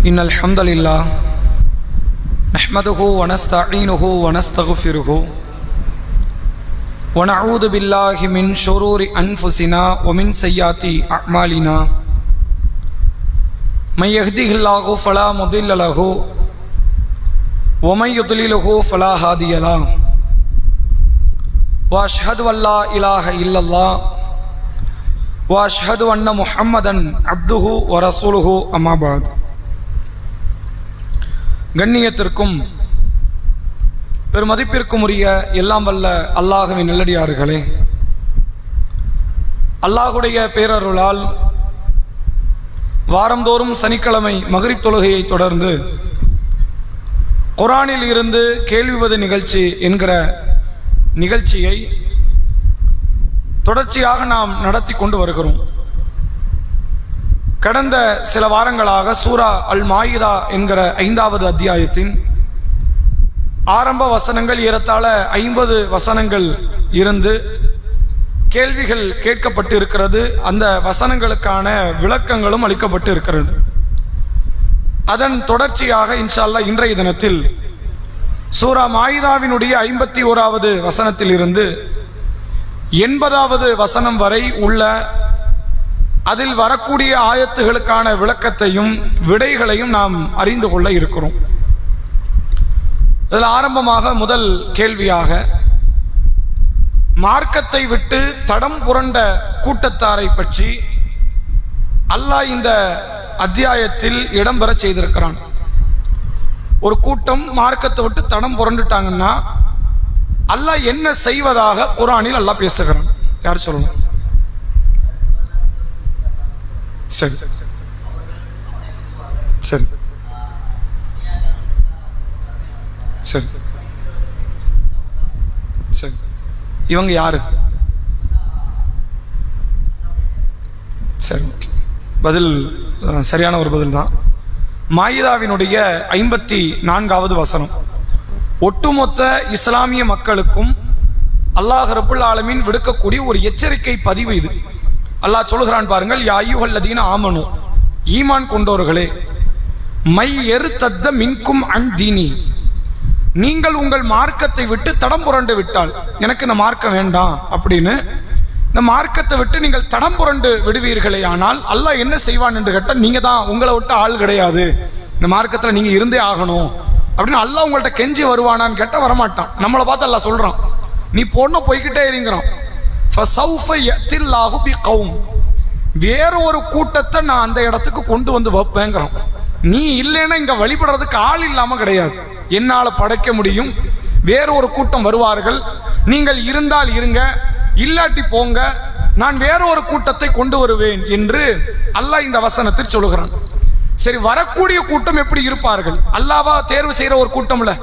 إن الحمد لله نحمده ونستعينه ونستغفره ونعوذ بالله من شرور أنفسنا ومن سيئات أعمالنا من يهده الله فلا مضل له ومن يضلله فلا هادي له وأشهد أن لا إله إلا الله وأشهد أن محمدا عبده ورسوله أما بعد. கண்ணியத்திற்கும் பெருமதிப்பிற்கும் உரிய எல்லாம் வல்ல அல்லாஹ்வின் நல்லடியார்களே, அல்லாஹுடைய பேரருளால் வாரந்தோறும் சனிக்கிழமை மக்ரிப் தொழுகையை தொடர்ந்து குர்ஆனில் இருந்து கேள்விவது நிகழ்ச்சி என்கிற நிகழ்ச்சியை தொடர்ச்சியாக நாம் நடத்தி கொண்டு வருகிறோம். கடந்த சில வாரங்களாக சூரா அல் மாயிதா என்கிற 5வது அத்தியாயத்தின் ஆரம்ப வசனங்கள் ஏறத்தாழ 50 வசனங்கள் இருந்து கேள்விகள் கேட்கப்பட்டு இருக்கிறது. அந்த வசனங்களுக்கான விளக்கங்களும் அளிக்கப்பட்டு இருக்கிறது. அதன் தொடர்ச்சியாக இன்ஷா அல்லாஹ் இன்றைய தினத்தில் சூரா மாயிதாவினுடைய 51வது வசனத்தில் இருந்து 80வது வசனம் வரை உள்ள அதில் வரக்கூடிய ஆயத்துகளுக்கான விளக்கத்தையும் விடைகளையும் நாம் அறிந்து கொள்ள இருக்கிறோம். அதில் ஆரம்பமாக முதல் கேள்வியாக, மார்க்கத்தை விட்டு தடம் புரண்ட கூட்டத்தாரை பற்றி அல்லாஹ் இந்த அத்தியாயத்தில் இடம்பெற செய்திருக்கிறான். ஒரு கூட்டம் மார்க்கத்தை விட்டு தடம் புரண்டுட்டாங்கன்னா அல்லாஹ் என்ன செய்வதாக குர்ஆனில் அல்லாஹ் பேசுகிறான். யார் சொல்லணும்? சரி சரி சரி சரி இவங்க யாரு? சரி, பதில் சரியான ஒரு பதில் தான். மாயிதாவினுடைய 54வது வசனம் ஒட்டுமொத்த இஸ்லாமிய மக்களுக்கும் அல்லாஹ் ரப்புல் ஆலமீன் விடுக்கக்கூடிய ஒரு எச்சரிக்கை பதிவு இது. அல்லாஹ் சொல்கிறான் பாருங்கள், யா அய்யுஹல்லதீன ஆமனு, ஈமான் கொண்டோர்களே, மை எர்தத்த மின்கும் அன் தீனி, நீங்கள் உங்கள் மார்க்கத்தை விட்டு தடம் புரண்டு விட்டால், எனக்கு இந்த மார்க்கம் வேண்டாம் அப்படின்னு இந்த மார்க்கத்தை விட்டு நீங்கள் தடம் புரண்டு விடுவீர்களே, ஆனால் அல்லாஹ் என்ன செய்வான் என்று கேட்டால், நீங்க தான், உங்களை விட்டு ஆள் கிடையாது, இந்த மார்க்கத்தில் நீங்க இருந்தே ஆகணும் அப்படின்னு அல்லாஹ் உங்கள்கிட்ட கெஞ்சி வருவானான்னு கேட்டால் வரமாட்டான். நம்மளை பார்த்து அல்லாஹ் சொல்றான், நீ பொண்ணு போய்கிட்டே இருங்கிறான். வேற ஒரு கூட்டத்தை நான் அந்த இடத்துக்கு கொண்டு வந்து வைப்பேங்கிறான். நீ இல்லைன்னா இங்க வழிபடுறதுக்கு ஆள் இல்லாம கிடையாது, என்னால படைக்க முடியும். வேற ஒரு கூட்டம் வருவார்கள், நீங்கள் இருந்தால் இருங்க, இல்லாட்டி போங்க, நான் வேற ஒரு கூட்டத்தை கொண்டு வருவேன் என்று அல்லாஹ் இந்த வசனத்தில் சொல்லுகிறான். சரி, வரக்கூடிய கூட்டம் எப்படி இருப்பார்கள்? அல்லாஹ்வா தேர்வு செய்யற ஒரு கூட்டம்ல,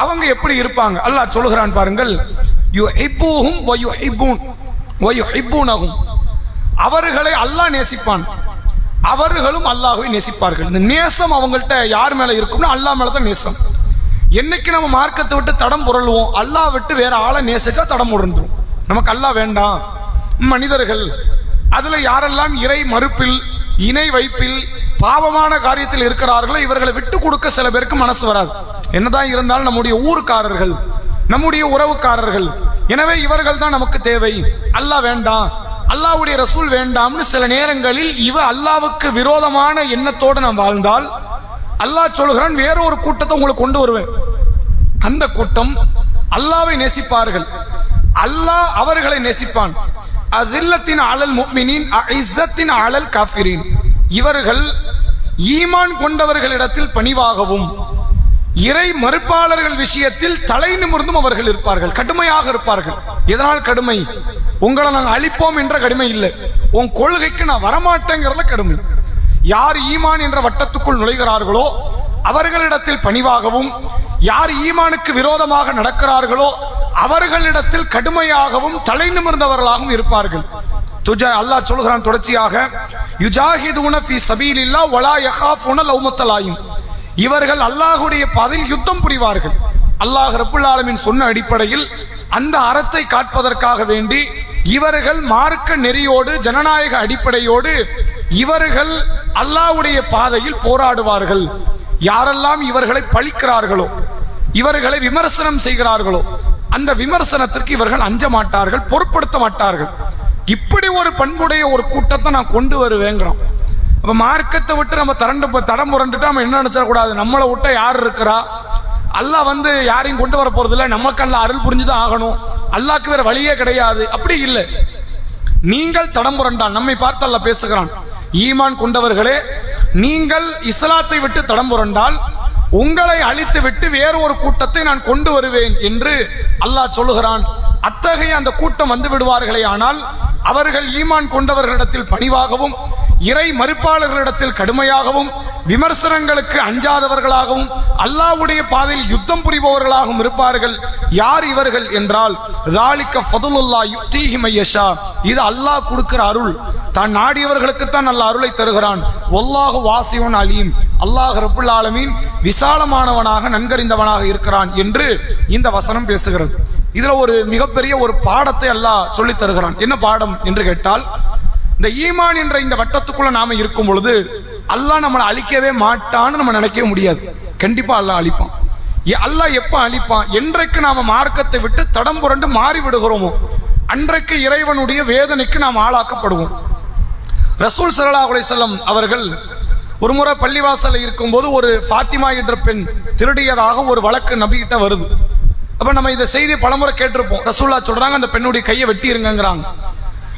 அவங்க எப்படி இருப்பாங்க? அல்லாஹ் சொல்லுகிறான் பாருங்கள், யுஹிப்புஹும் வ யுஹிப்பூன் வ யுஹிப்பூனஹும், அவர்களை அல்லாஹ் நேசிப்பான், அவர்களும் அல்லாஹ்வை நேசிப்பார்கள். இந்த நேசம் அவங்கள்ட்ட யார் மேல இருக்கும்னா அல்லாஹ் மேல தான் நேசம். என்னைக்கு நம்ம மார்க்கத்தை விட்டு தடம் புரளுவோம், அல்லாஹ் விட்டு வேற ஆளை நேசிச்சா தடம் புரண்டுரும். நமக்கு அல்லாஹ் வேண்டாம். மனிதர்கள் அதுல யாரெல்லாம் இறை மறுப்பில், இணை வைப்பில், பாவமான காரியத்தில் இருக்கிறார்களோ இவர்களை விட்டு கொடுக்க சில பேருக்கு மனசு வராது. என்னதான் இருந்தாலும் நம்முடைய ஊருக்காரர்கள், நம்முடைய உறவுக்காரர்கள், எனவே இவர்கள் தான் நமக்கு தேவை, அல்லாஹ் வேண்டாம், அல்லாஹ்வுடைய ரசூல் வேண்டாம்னு சில நேரங்களில் அல்லாஹ்வுக்கு விரோதமான எண்ணத்தோடு நாம் வாழ்ந்தால் அல்லாஹ் சொல்கிறான், வேற ஒரு கூட்டத்தை உங்களுக்கு கொண்டு வருவேன். அந்த கூட்டம் அல்லாஹ்வை நேசிப்பார்கள், அல்லாஹ் அவர்களை நேசிப்பான். அதில்லத்தின் அலல் முஃமினீன் அஇஸ்ஸத்தின் அலல் காஃபிரீன், இவர்கள் ஈமான் கொண்டவர்களிடத்தில் பணிவாகவும் இறை மறுப்பாளர்கள் விஷயத்தில் தலை நிமிர்ந்தும் அவர்கள் இருப்பார்கள், கடுமையாக இருப்பார்கள். எதனால் கடுமை? உங்களை நாங்கள் அழிப்போம் என்ற கடுமை இல்லை, உன் கொள்கைக்கு நான் வரமாட்டேங்கிறத கடுமை. யார் ஈமான் என்ற வட்டத்துக்குள் நுழைகிறார்களோ அவர்களிடத்தில் பணிவாகவும், யார் ஈமானுக்கு விரோதமாக நடக்கிறார்களோ அவர்களிடத்தில் கடுமையாகவும் தலை நிமிர்ந்தவர்களாகவும் இருப்பார்கள். அல்லாஹ் சொல்கிறான் தொடர்ச்சியாக, யுஜாஹிதுன ஃபீ ஸபீலில்லாஹ் வலா யகாஃபுன லௌமத்தல் லாயிம், இவர்கள் அல்லாஹ்வுடைய பாதையில் யுத்தம் புரிவார்கள். அல்லாஹ் ரப்புல் ஆலமீன் சொன்ன அடிப்படையில் அந்த அறத்தை காட்பதற்காக வேண்டி இவர்கள் மார்க்க நெறியோடு, ஜனநாயக அடிப்படையோடு இவர்கள் அல்லாஹ்வுடைய பாதையில் போராடுவார்கள். யாரெல்லாம் இவர்களை பழிக்கிறார்களோ, இவர்களை விமர்சனம் செய்கிறார்களோ, அந்த விமர்சனத்திற்கு இவர்கள் அஞ்ச மாட்டார்கள், பொருட்படுத்த மாட்டார்கள். இப்படி ஒரு பண்புடைய ஒரு கூட்டத்தை நான் கொண்டு வருவேங்கிறோம். அப்ப மார்க்கத்தை விட்டு நம்ம தடம் புரண்டுட்டு நம்ம என்ன நினைச்சிடக்கூடாது, நம்மளை விட்ட யார் இருக்கிறா, அல்லாஹ் யாரையும் கொண்டு வர போறது இல்லை, நமக்கு அல்லாஹ் அருள் புரிஞ்சுதான் ஆகணும், அல்லாஹ்க்கு வேற வழியே கிடையாது, அப்படி இல்லை. நீங்கள் தடம் புரண்டால் நம்மை பார்த்து அல்லாஹ் பேசுகிறான், ஈமான் கொண்டவர்களே, நீங்கள் இஸ்லாத்தை விட்டு தடம் புரண்டால் உங்களை அழித்து விட்டு வேறு ஒரு கூட்டத்தை நான் கொண்டு வருவேன் என்று அல்லாஹ் சொல்லுகிறான். அத்தகைய அந்த கூட்டம் வந்து விடுவார்களே ஆனால் அவர்கள் ஈமான் கொண்டவர்களிடத்தில் பணிவாகவும் இறை மறுப்பாளர்களிடத்தில் கடுமையாகவும் விமர்சனங்களுக்கு அஞ்சாதவர்களாகவும் அல்லாஹ்வுடைய பாதையில் யுத்தம் புரிபவர்களாகவும் இருப்பார்கள். யார் இவர்கள் என்றால் ذَلِكَ فَضْلُ اللَّهِ يُؤْتِيهِ مَن يَشَاءُ, இது அல்லாஹ் கொடுக்கிற அருள், தான் நாடியவர்களுக்குத்தான் அல்லாஹ் அருளை தருகிறான். வல்லாஹு வாசிஉன் அலீம், அல்லாஹ் ரப்புல் ஆலமீன் விசாலமானவனாக நன்கறிந்தவனாக இருக்கிறான் என்று இந்த வசனம் பேசுகிறது. இதுல ஒரு மிகப்பெரிய ஒரு பாடத்தை அல்லாஹ் சொல்லித் தருகிறான். என்ன பாடம் என்று கேட்டால், இந்த ஈமான் என்ற இந்த வட்டத்துக்குள்ள நாம இருக்கும் பொழுது அல்லாஹ் நம்மளை அழிக்கவே மாட்டான்னு நம்ம நினைக்கவே முடியாது. கண்டிப்பா அல்லாஹ் அழிப்பான். அல்லாஹ் எப்ப அழிப்பான்? என்றைக்கு நாம மார்க்கத்தை விட்டு தடம் புரண்டு மாறி விடுகிறோமோ அன்றைக்கு இறைவனுடைய வேதனைக்கு நாம் ஆளாக்கப்படுவோம். ரசூல் ஸல்லல்லாஹு அலைஹி வஸல்லம் அவர்கள் ஒரு முறை பள்ளிவாசல் இருக்கும்போது ஒரு ஃபாத்திமா என்ற பெண் திருடியதாக ஒரு வழக்கு நபிகிட்ட வருது. அப்ப நம்ம இந்த செய்தி பலமுறை கேட்டிருப்போம். ரசூலுல்லாஹ் சொல்றாங்க, அந்த பெண்ணுடைய கையை வெட்டிருங்கிறாங்க.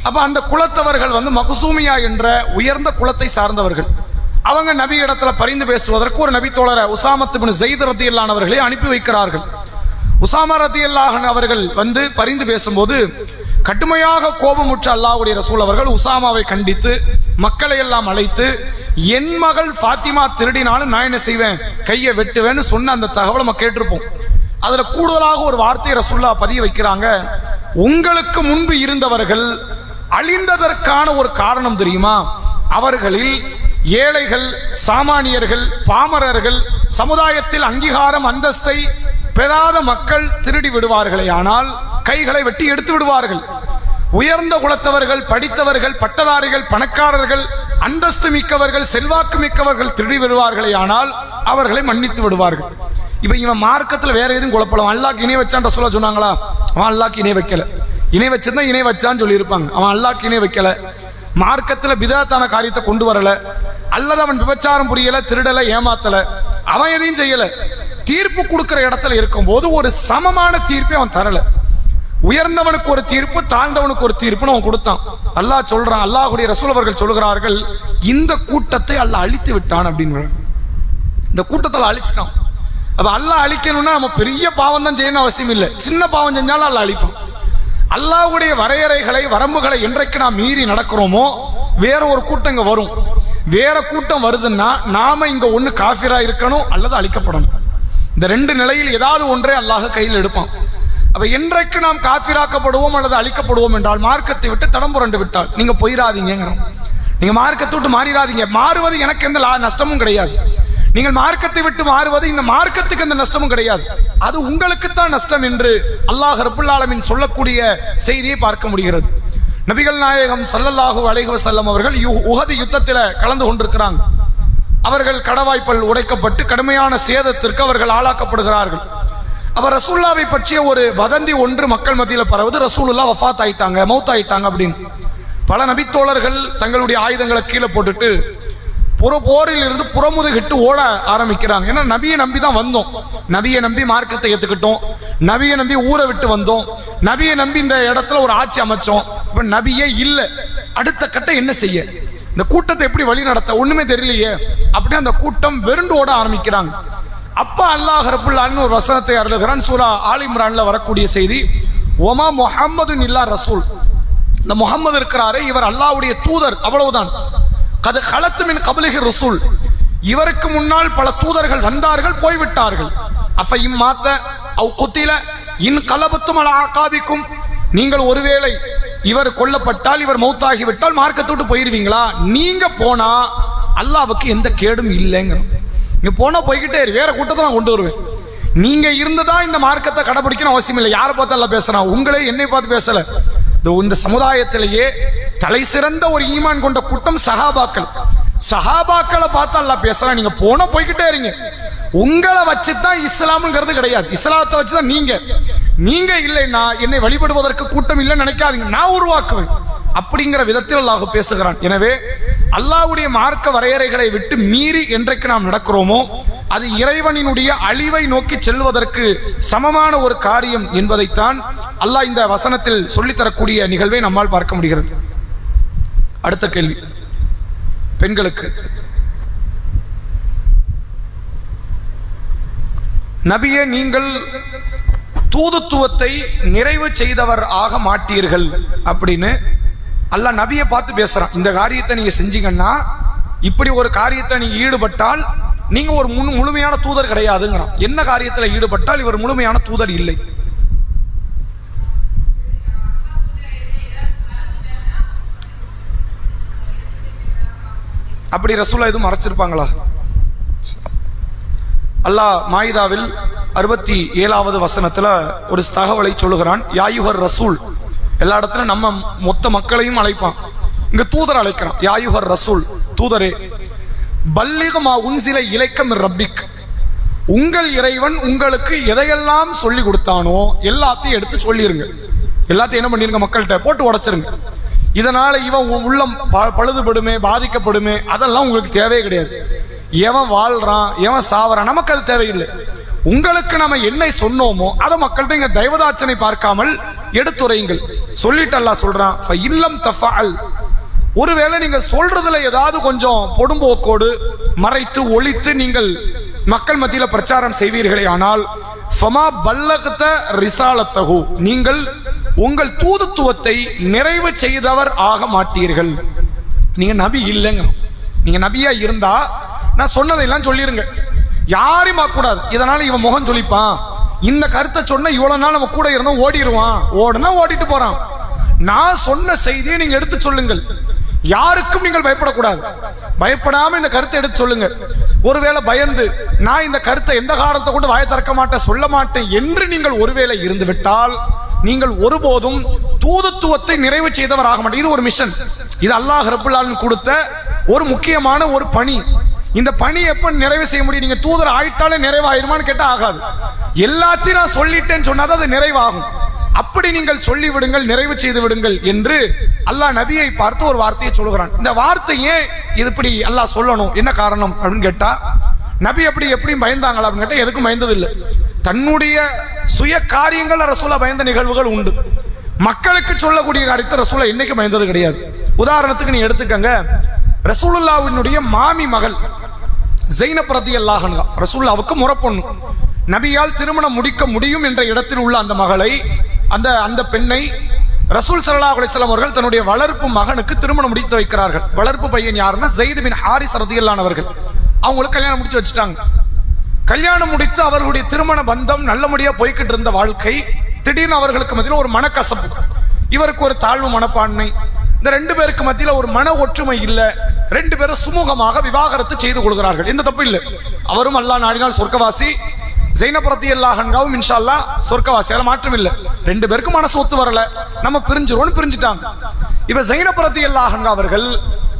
அப்ப அந்த குலத்தவர்கள் மக்சூமியா என்ற உயர்ந்த குலத்தை சார்ந்தவர்கள். அவங்க நபி இடத்துல பரிந்து பேசுவதற்கு ஒரு நபி தோழரை உசாமத் இப்னு ஸைத் ரலியல்லாஹு அன்ஹு அவர்களை அனுப்பி வைக்கிறார்கள். உசாமா ரலியல்லாஹு அன்ஹு அவர்கள் பரிந்து பேசும்போது கடுமையாக கோபமுற்ற அல்லாஹ்வுடைய ரசூல் அவர்கள் உசாமாவை கண்டித்து மக்களை எல்லாம் அழைத்து, என் மகள் ஃபாத்திமா திருடினாலும் நான் என்ன செய்வேன், கையை வெட்டுவேன்னு சொன்ன அந்த தகவலை நம்ம கேட்டிருப்போம். அதுல கூடுதலாக ஒரு வார்த்தை ரசூலுல்லாஹ் பதிய வைக்கிறாங்க, உங்களுக்கு முன்பு இருந்தவர்கள் அழிந்ததற்கான ஒரு காரணம் தெரியுமா? அவர்களில் ஏழைகள், சாமானியர்கள், பாமரர்கள், சமுதாயத்தில் அங்கீகாரம் அந்தஸ்தை பெறாத மக்கள் திருடி விடுவார்களே ஆனால் கைகளை வெட்டி எடுத்து விடுவார்கள். உயர்ந்த குலத்தவர்கள், படித்தவர்கள், பட்டதாரிகள், பணக்காரர்கள், அந்தஸ்து மிக்கவர்கள், செல்வாக்கு மிக்கவர்கள் திருடி விடுவார்களே ஆனால் அவர்களை மன்னித்து விடுவார்கள். இப்ப இவன் மார்க்கத்தில் வேற எதுவும் குழப்பலாம். அல்லாஹ்க்கு இணை வச்சான் சொல்ல சொன்னாங்களா? அவன் அல்லாஹ்க்கு இணை வைக்கல. இணை வச்சிருந்தா இணை வச்சான்னு சொல்லி இருப்பாங்க. அவன் அல்லாஹ்க்கு இணை வைக்கல, மார்க்கத்தில் பிதஅத்தான காரியத்தை கொண்டு வரல, அல்லது அவன் விபச்சாரம் புரியல, திருடல, ஏமாத்தல, அவன் எதையும் செய்யல. தீர்ப்பு கொடுக்கிற இடத்துல இருக்கும் போது ஒரு சமமான தீர்ப்பை அவன் தரல. உயர்ந்தவனுக்கு ஒரு தீர்ப்பு, தாழ்ந்தவனுக்கு ஒரு தீர்ப்புன்னு அவன் கொடுத்தான். அல்லாஹ் சொல்றான், அல்லாஹ்வுடைய ரசூல் அவர்கள் சொல்கிறார்கள், இந்த கூட்டத்தை அல்லாஹ் அழித்து விட்டான் அப்படின்னு. இந்த கூட்டத்தில் அழிச்சிட்டான். அப்ப அல்லாஹ் அழிக்கணும்னா நம்ம பெரிய பாவம் தான் செய்யணும் அவசியம் இல்லை. சின்ன பாவம் செஞ்சாலும் அல்லாஹ் அழிப்பான். அல்லாஹ்வுடைய வரையறைகளை, வரம்புகளை என்றைக்கு நாம் மீறி நடக்கிறோமோ வேற ஒரு கூட்டம் இங்க வரும். வேற கூட்டம் வருதுன்னா நாம இங்க ஒண்ணு காஃபிரா இருக்கணும் அல்லது அழிக்கப்படணும். இந்த ரெண்டு நிலையில் ஏதாவது ஒன்றே அல்லாஹ் கையில் எடுப்பான். அப்ப என்றைக்கு நாம் காஃபிராக்கப்படுவோம் அல்லது அழிக்கப்படுவோம் என்றால் மார்க்கத்தை விட்டு தடம் புரண்டு விட்டால் நீங்க போயிடாதீங்கிறோம். நீங்க மார்க்கத்தை விட்டு மாறிடாதீங்க. மாறுவது எனக்கு எந்த நஷ்டமும் கிடையாது. நீங்கள் மார்க்கத்தை விட்டு மாறுவது இந்த மார்க்கத்துக்கு எந்த நஷ்டமும் கிடையாது, அது உங்களுக்குத்தான் நஷ்டம் என்று அல்லாஹ் ரப்புல் ஆலமீன் சொல்லக்கூடிய செய்தியை பார்க்க முடிகிறது. நபிகள் நாயகம் ஸல்லல்லாஹு அலைஹி வஸல்லம் அவர்கள் உஹது யுத்தத்தில் கலந்து கொண்டிருக்கிறாங்க. அவர்கள் கடவாய்ப்பல் உடைக்கப்பட்டு கடுமையான சேதத்திற்கு அவர்கள் ஆளாக்கப்படுகிறார்கள். அவர் ரசூலுல்லாவை பற்றிய ஒரு வதந்தி ஒன்று மக்கள் மத்தியில் பரவுது, ரசூலுல்லாஹ் வஃபாத் ஆயிட்டாங்க, மௌத் ஆயிட்டாங்க அப்படின்னு. பல நபித்தோழர்கள் தங்களுடைய ஆயுதங்களை கீழே போட்டுட்டு போரில் இருந்து புறமுதுகிட்டு ஓட ஆரம்பிக்கிறாங்க. ஏன்னா நபியை நம்பி தான் வந்தோம், நபியை நம்பி மார்க்கத்தை ஏத்துக்கிட்டோம், நபியை நம்பி ஊரை விட்டு வந்தோம், நபியை நம்பி இந்த இடத்துல ஒரு ஆட்சி அமைச்சோம். இப்ப நபியே இல்லை, அடுத்த கட்டம் என்ன செய்ய, இந்த கூட்டத்தை எப்படி வழி நடத்த ஒண்ணுமே தெரியலையே அப்படின்னு அந்த கூட்டம் வெறுண்டு ஓட ஆரம்பிக்கிறாங்க. அப்ப அல்லாஹ் ரப்புல் ஆலமீன் ஒரு வசனத்தை அருளுகிறான். சூரா ஆல் இம்ரான்ல வரக்கூடிய செய்தி, ஒமா முஹம்மதுன் இல்லா ரசூல், இந்த முஹம்மது இருக்கிறாரே இவர் அல்லாஹ்வுடைய தூதர், அவ்வளவுதான். கது கலத்து மின் கபலிஹி ரசூல், இவருக்கு முன்னால் பல தூதர்கள் வந்தார்கள், போய்விட்டார்கள். அஃப இம்மாத்த அவ் குத்தில இன் கலபத்தும் அலா ஆகாபிக்கும், நீங்கள் ஒருவேளை இவர் கொல்லப்பட்டால், இவர் மௌத்தாகிவிட்டால் மார்க்கத்தோடு போயிருவீங்களா? நீங்க போனா அல்லாஹ்வுக்கு எந்த கேடும் இல்லைங்கிறோம். நீங்க போனா போய்கிட்டே வேற கூட்டத்தை நான் கொண்டு வருவேன். நீங்க இருந்ததா இந்த மார்க்கத்தை கடைபிடிக்கணும் அவசியம் இல்லை. யாரை பார்த்து அல்லாஹ் பேசுறான்? உங்களே என்னை பார்த்து பேசல. இந்த சமுதாயத்திலேயே தலை சிறந்த ஒரு ஈமான் கொண்ட கூட்டம் சஹாபாக்கள். சஹாபாக்களை பார்த்து அல்லாஹ் பேசுறான், நீங்க போனா போய்கிட்டே இருங்க. உங்களை வச்சுதான் இஸ்லாம்ங்கிறது கிடையாது. இஸ்லாத்தை வச்சுதான் நீங்க இல்லைன்னா என்னை வழிபடுவதற்கு கூட்டம் இல்லைன்னு நினைக்காதீங்க, நான் உருவாக்குவேன் அப்படிங்கிற விதத்தில் அல்லாஹ் பேசுகிறான். எனவே அல்லாஹ்வுடைய மார்க்க வரையறைகளை விட்டு மீறி என்றைக்கு நாம் நடக்கிறோமோ அது இறைவனினுடைய அழிவை நோக்கி செல்வதற்கு சமமான ஒரு காரியம் என்பதைத்தான் அல்லாஹ் இந்த வசனத்தில் சொல்லித்தரக்கூடிய நிகழ்வை நம்மால் பார்க்க முடிகிறது. அடுத்த கேள்வி பெண்களுக்கு. நபியே, நீங்கள் தூதுத்துவத்தை நிறைவு செய்தவர் ஆக மாட்டீர்கள் அப்படின்னு அல்லாஹ் நபியை பார்த்து பேசுறான். இந்த காரியத்தை நீங்க செஞ்சீங்கன்னா, இப்படி ஒரு காரியத்தை நீங்க ஈடுபட்டால் நீங்க ஒரு முழுமையான தூதர் கிடையாதுங்கிறான். என்ன காரியத்தில் ஈடுபட்டால் இவர் முழுமையான தூதர் இல்லை. அப்படி ரசூலா எதுவும் மறைச்சிருப்பாங்களா? அல்லாஹ் மாயிதாவில் 67வது வசனத்துல ஒரு தகவலை சொல்லுகிறான். யாயுகர் ரசூல், எல்லா இடத்துலயும் நம்ம மொத்த மக்களையும் அழைப்பான், இங்க தூதர் அழைக்கிறான். யாயுகர் ரசூல், தூதரே, பல்லிகமா உன்சில இலைக்கம் ரப்பிக், உங்கள் இறைவன் உங்களுக்கு எதையெல்லாம் சொல்லி கொடுத்தானோ எல்லாத்தையும் எடுத்து சொல்லிருங்க. எல்லாத்தையும் என்ன பண்ணிருங்க, மக்கள்கிட்ட போட்டு உடைச்சிருங்க. இதனால இவன் உள்ளம் பழுதுபடுமே, பாதிக்கப்படுமே, அதெல்லாம் உங்களுக்கு தேவையே கிடையாது. எவன் வாழ்றான் எவன் சாவறான் நமக்கு அது தேவையில்லை. உங்களுக்கு நம்ம என்ன சொன்னோமோ அதை மக்கள்கிட்ட இங்க தெய்வதாட்சனை பார்க்காமல் எடுத்துரையுங்கள் சொல்லிட்டு அல்லாஹ் சொல்றான், இல்லம் தஃபஅல், ஒருவேளை நீங்க சொல்றதுல ஏதாவது கொஞ்சம் பொடும்போக்கோடு மறைத்து ஒளித்து நீங்கள் மக்கள் மத்தியில பிரச்சாரம் செய்வீர்களே ஆனால் ஃபமா பல்லகத ரிசாலத்தஹு, நீங்கள் உங்கள் தூதுத்துவத்தை நிறைவு செய்தவர் ஆக மாட்டீர்கள். நீங்க நபி இல்லைங்க. நீங்க நபியா இருந்தா நான் சொன்னதையெல்லாம் சொல்லிருங்க, யாரையும் பார்க்கக்கூடாது. இதனால இவன் முகம் சொல்லிப்பான், இந்த கருத்தை சொன்ன இவ்வளவு நாள் நம்ம கூட இருந்தோம் ஓடிடுவான், ஓடுனா ஓடிட்டு போறான். நான் சொன்ன செய்தியை நீங்க எடுத்து சொல்லுங்கள், யாருக்கும் நீங்கள் பயப்படக்கூடாது. பயப்படாம இந்த கருத்தை எடுத்து சொல்லுங்க. ஒருவேளை பயந்து நான் இந்த கருத்தை எந்த காரணத்தை கொண்டு வாயை திறக்க மாட்டேன் சொல்ல மாட்டேன் என்று நீங்கள் ஒருவேளை இருந்து விட்டால் நீங்கள் ஒருபோதும் தூதுத்துவத்தை நிறைவு செய்தவர் ஆக மாட்டீங்க. இது ஒரு மிஷன், இது அல்லாஹ் ரப்புல் ஆலமீன் கொடுத்த ஒரு முக்கியமான ஒரு பணி. இந்த பணி எப்ப நிறைவு செய்ய முடியும்? நீங்க தூதர் ஆயிட்டாலே நிறைவாயிருமான்னு கேட்டா ஆகாது. எல்லாத்தையும் நான் சொல்லிட்டேன்னு சொன்னாதான் அது நிறைவாகும். அப்படி நீங்கள் சொல்லி விடுங்கள், நிறைவு செய்து விடுங்கள் என்று அல்லாஹ் நபியை பார்த்து ஒரு வார்த்தையை சொல்லுகிறான். இந்த வார்த்தையே இது இப்படி அல்லாஹ் சொல்லணும், என்ன காரணம் அப்படின்னு கேட்டா, நபி எப்படியும் பயந்தாங்களா அப்படின்னு கேட்டா எதுக்கும் பயந்தது இல்லை. தன்னுடைய சுய காரியங்கள் ரசூலா பயந்த நிகழ்வுகள் உண்டு. மக்களுக்கு சொல்லக்கூடிய காரியத்தை ரசூலா என்னைக்கு பயந்தது கிடையாது. உதாரணத்துக்கு நீ எடுத்துக்கங்க, ரசூலுல்லாஹ்வினுடைய மாமி மகள் ஸைனப் ரலியல்லாஹு அன்ஹா, ரசூலுல்லாஹ்வுக்கு முறப்பொண்ணு, நபியால் திருமணம் முடிக்க முடியும் என்ற இடத்தில் உள்ள அந்த மகளை, அந்த பெண்ணை ரசூல் ஸல்லல்லாஹு அலைஹி வஸல்லம் அவர்கள் தன்னுடைய வளர்ப்பு மகனுக்கு திருமணம் முடித்து வைக்கிறார்கள். வளர்ப்பு பையன் யாருன்னா ஸைத் பின் ஹாரிஸ் ரலியல்லாஹு அன்ஹு அவர்கள். அவங்களுக்கு கல்யாணம் முடிச்சு வச்சுட்டாங்க. கல்யாணம் முடித்து அவர்களுடைய திருமண பந்தம் நல்லபடியா போய்கிட்டு இருந்த வாழ்க்கை திடீர்னு அவர்களுக்கு மத்தியில் ஒரு மனக்கசப்பு, இவருக்கு ஒரு தாழ்வு மனப்பான்மை, இந்த ரெண்டு பேருக்கு மத்தியில் ஒரு மன ஒற்றுமை இல்லை. ரெண்டு பேரும் சுமூகமாக விவாகரத்து செய்து கொள்கிறார்கள். எந்த தப்பு இல்லை. அவரும் அல்லாஹ் நாடினால் சொர்க்கவாசி, ஸைனப் ரலியல்லாஹு அன்ஹாவும் இன்ஷா அல்லாஹ் சொர்க்கவாசி, அதில் மாற்றம் இல்லை. ரெண்டு பேருக்கும் மனசு ஒத்து வரல, நம்ம பிரிஞ்சிருவோம்னு பிரிஞ்சுட்டாங்க. இப்ப ஸைனப் ரலியல்லாஹு அன்ஹா அவர்கள்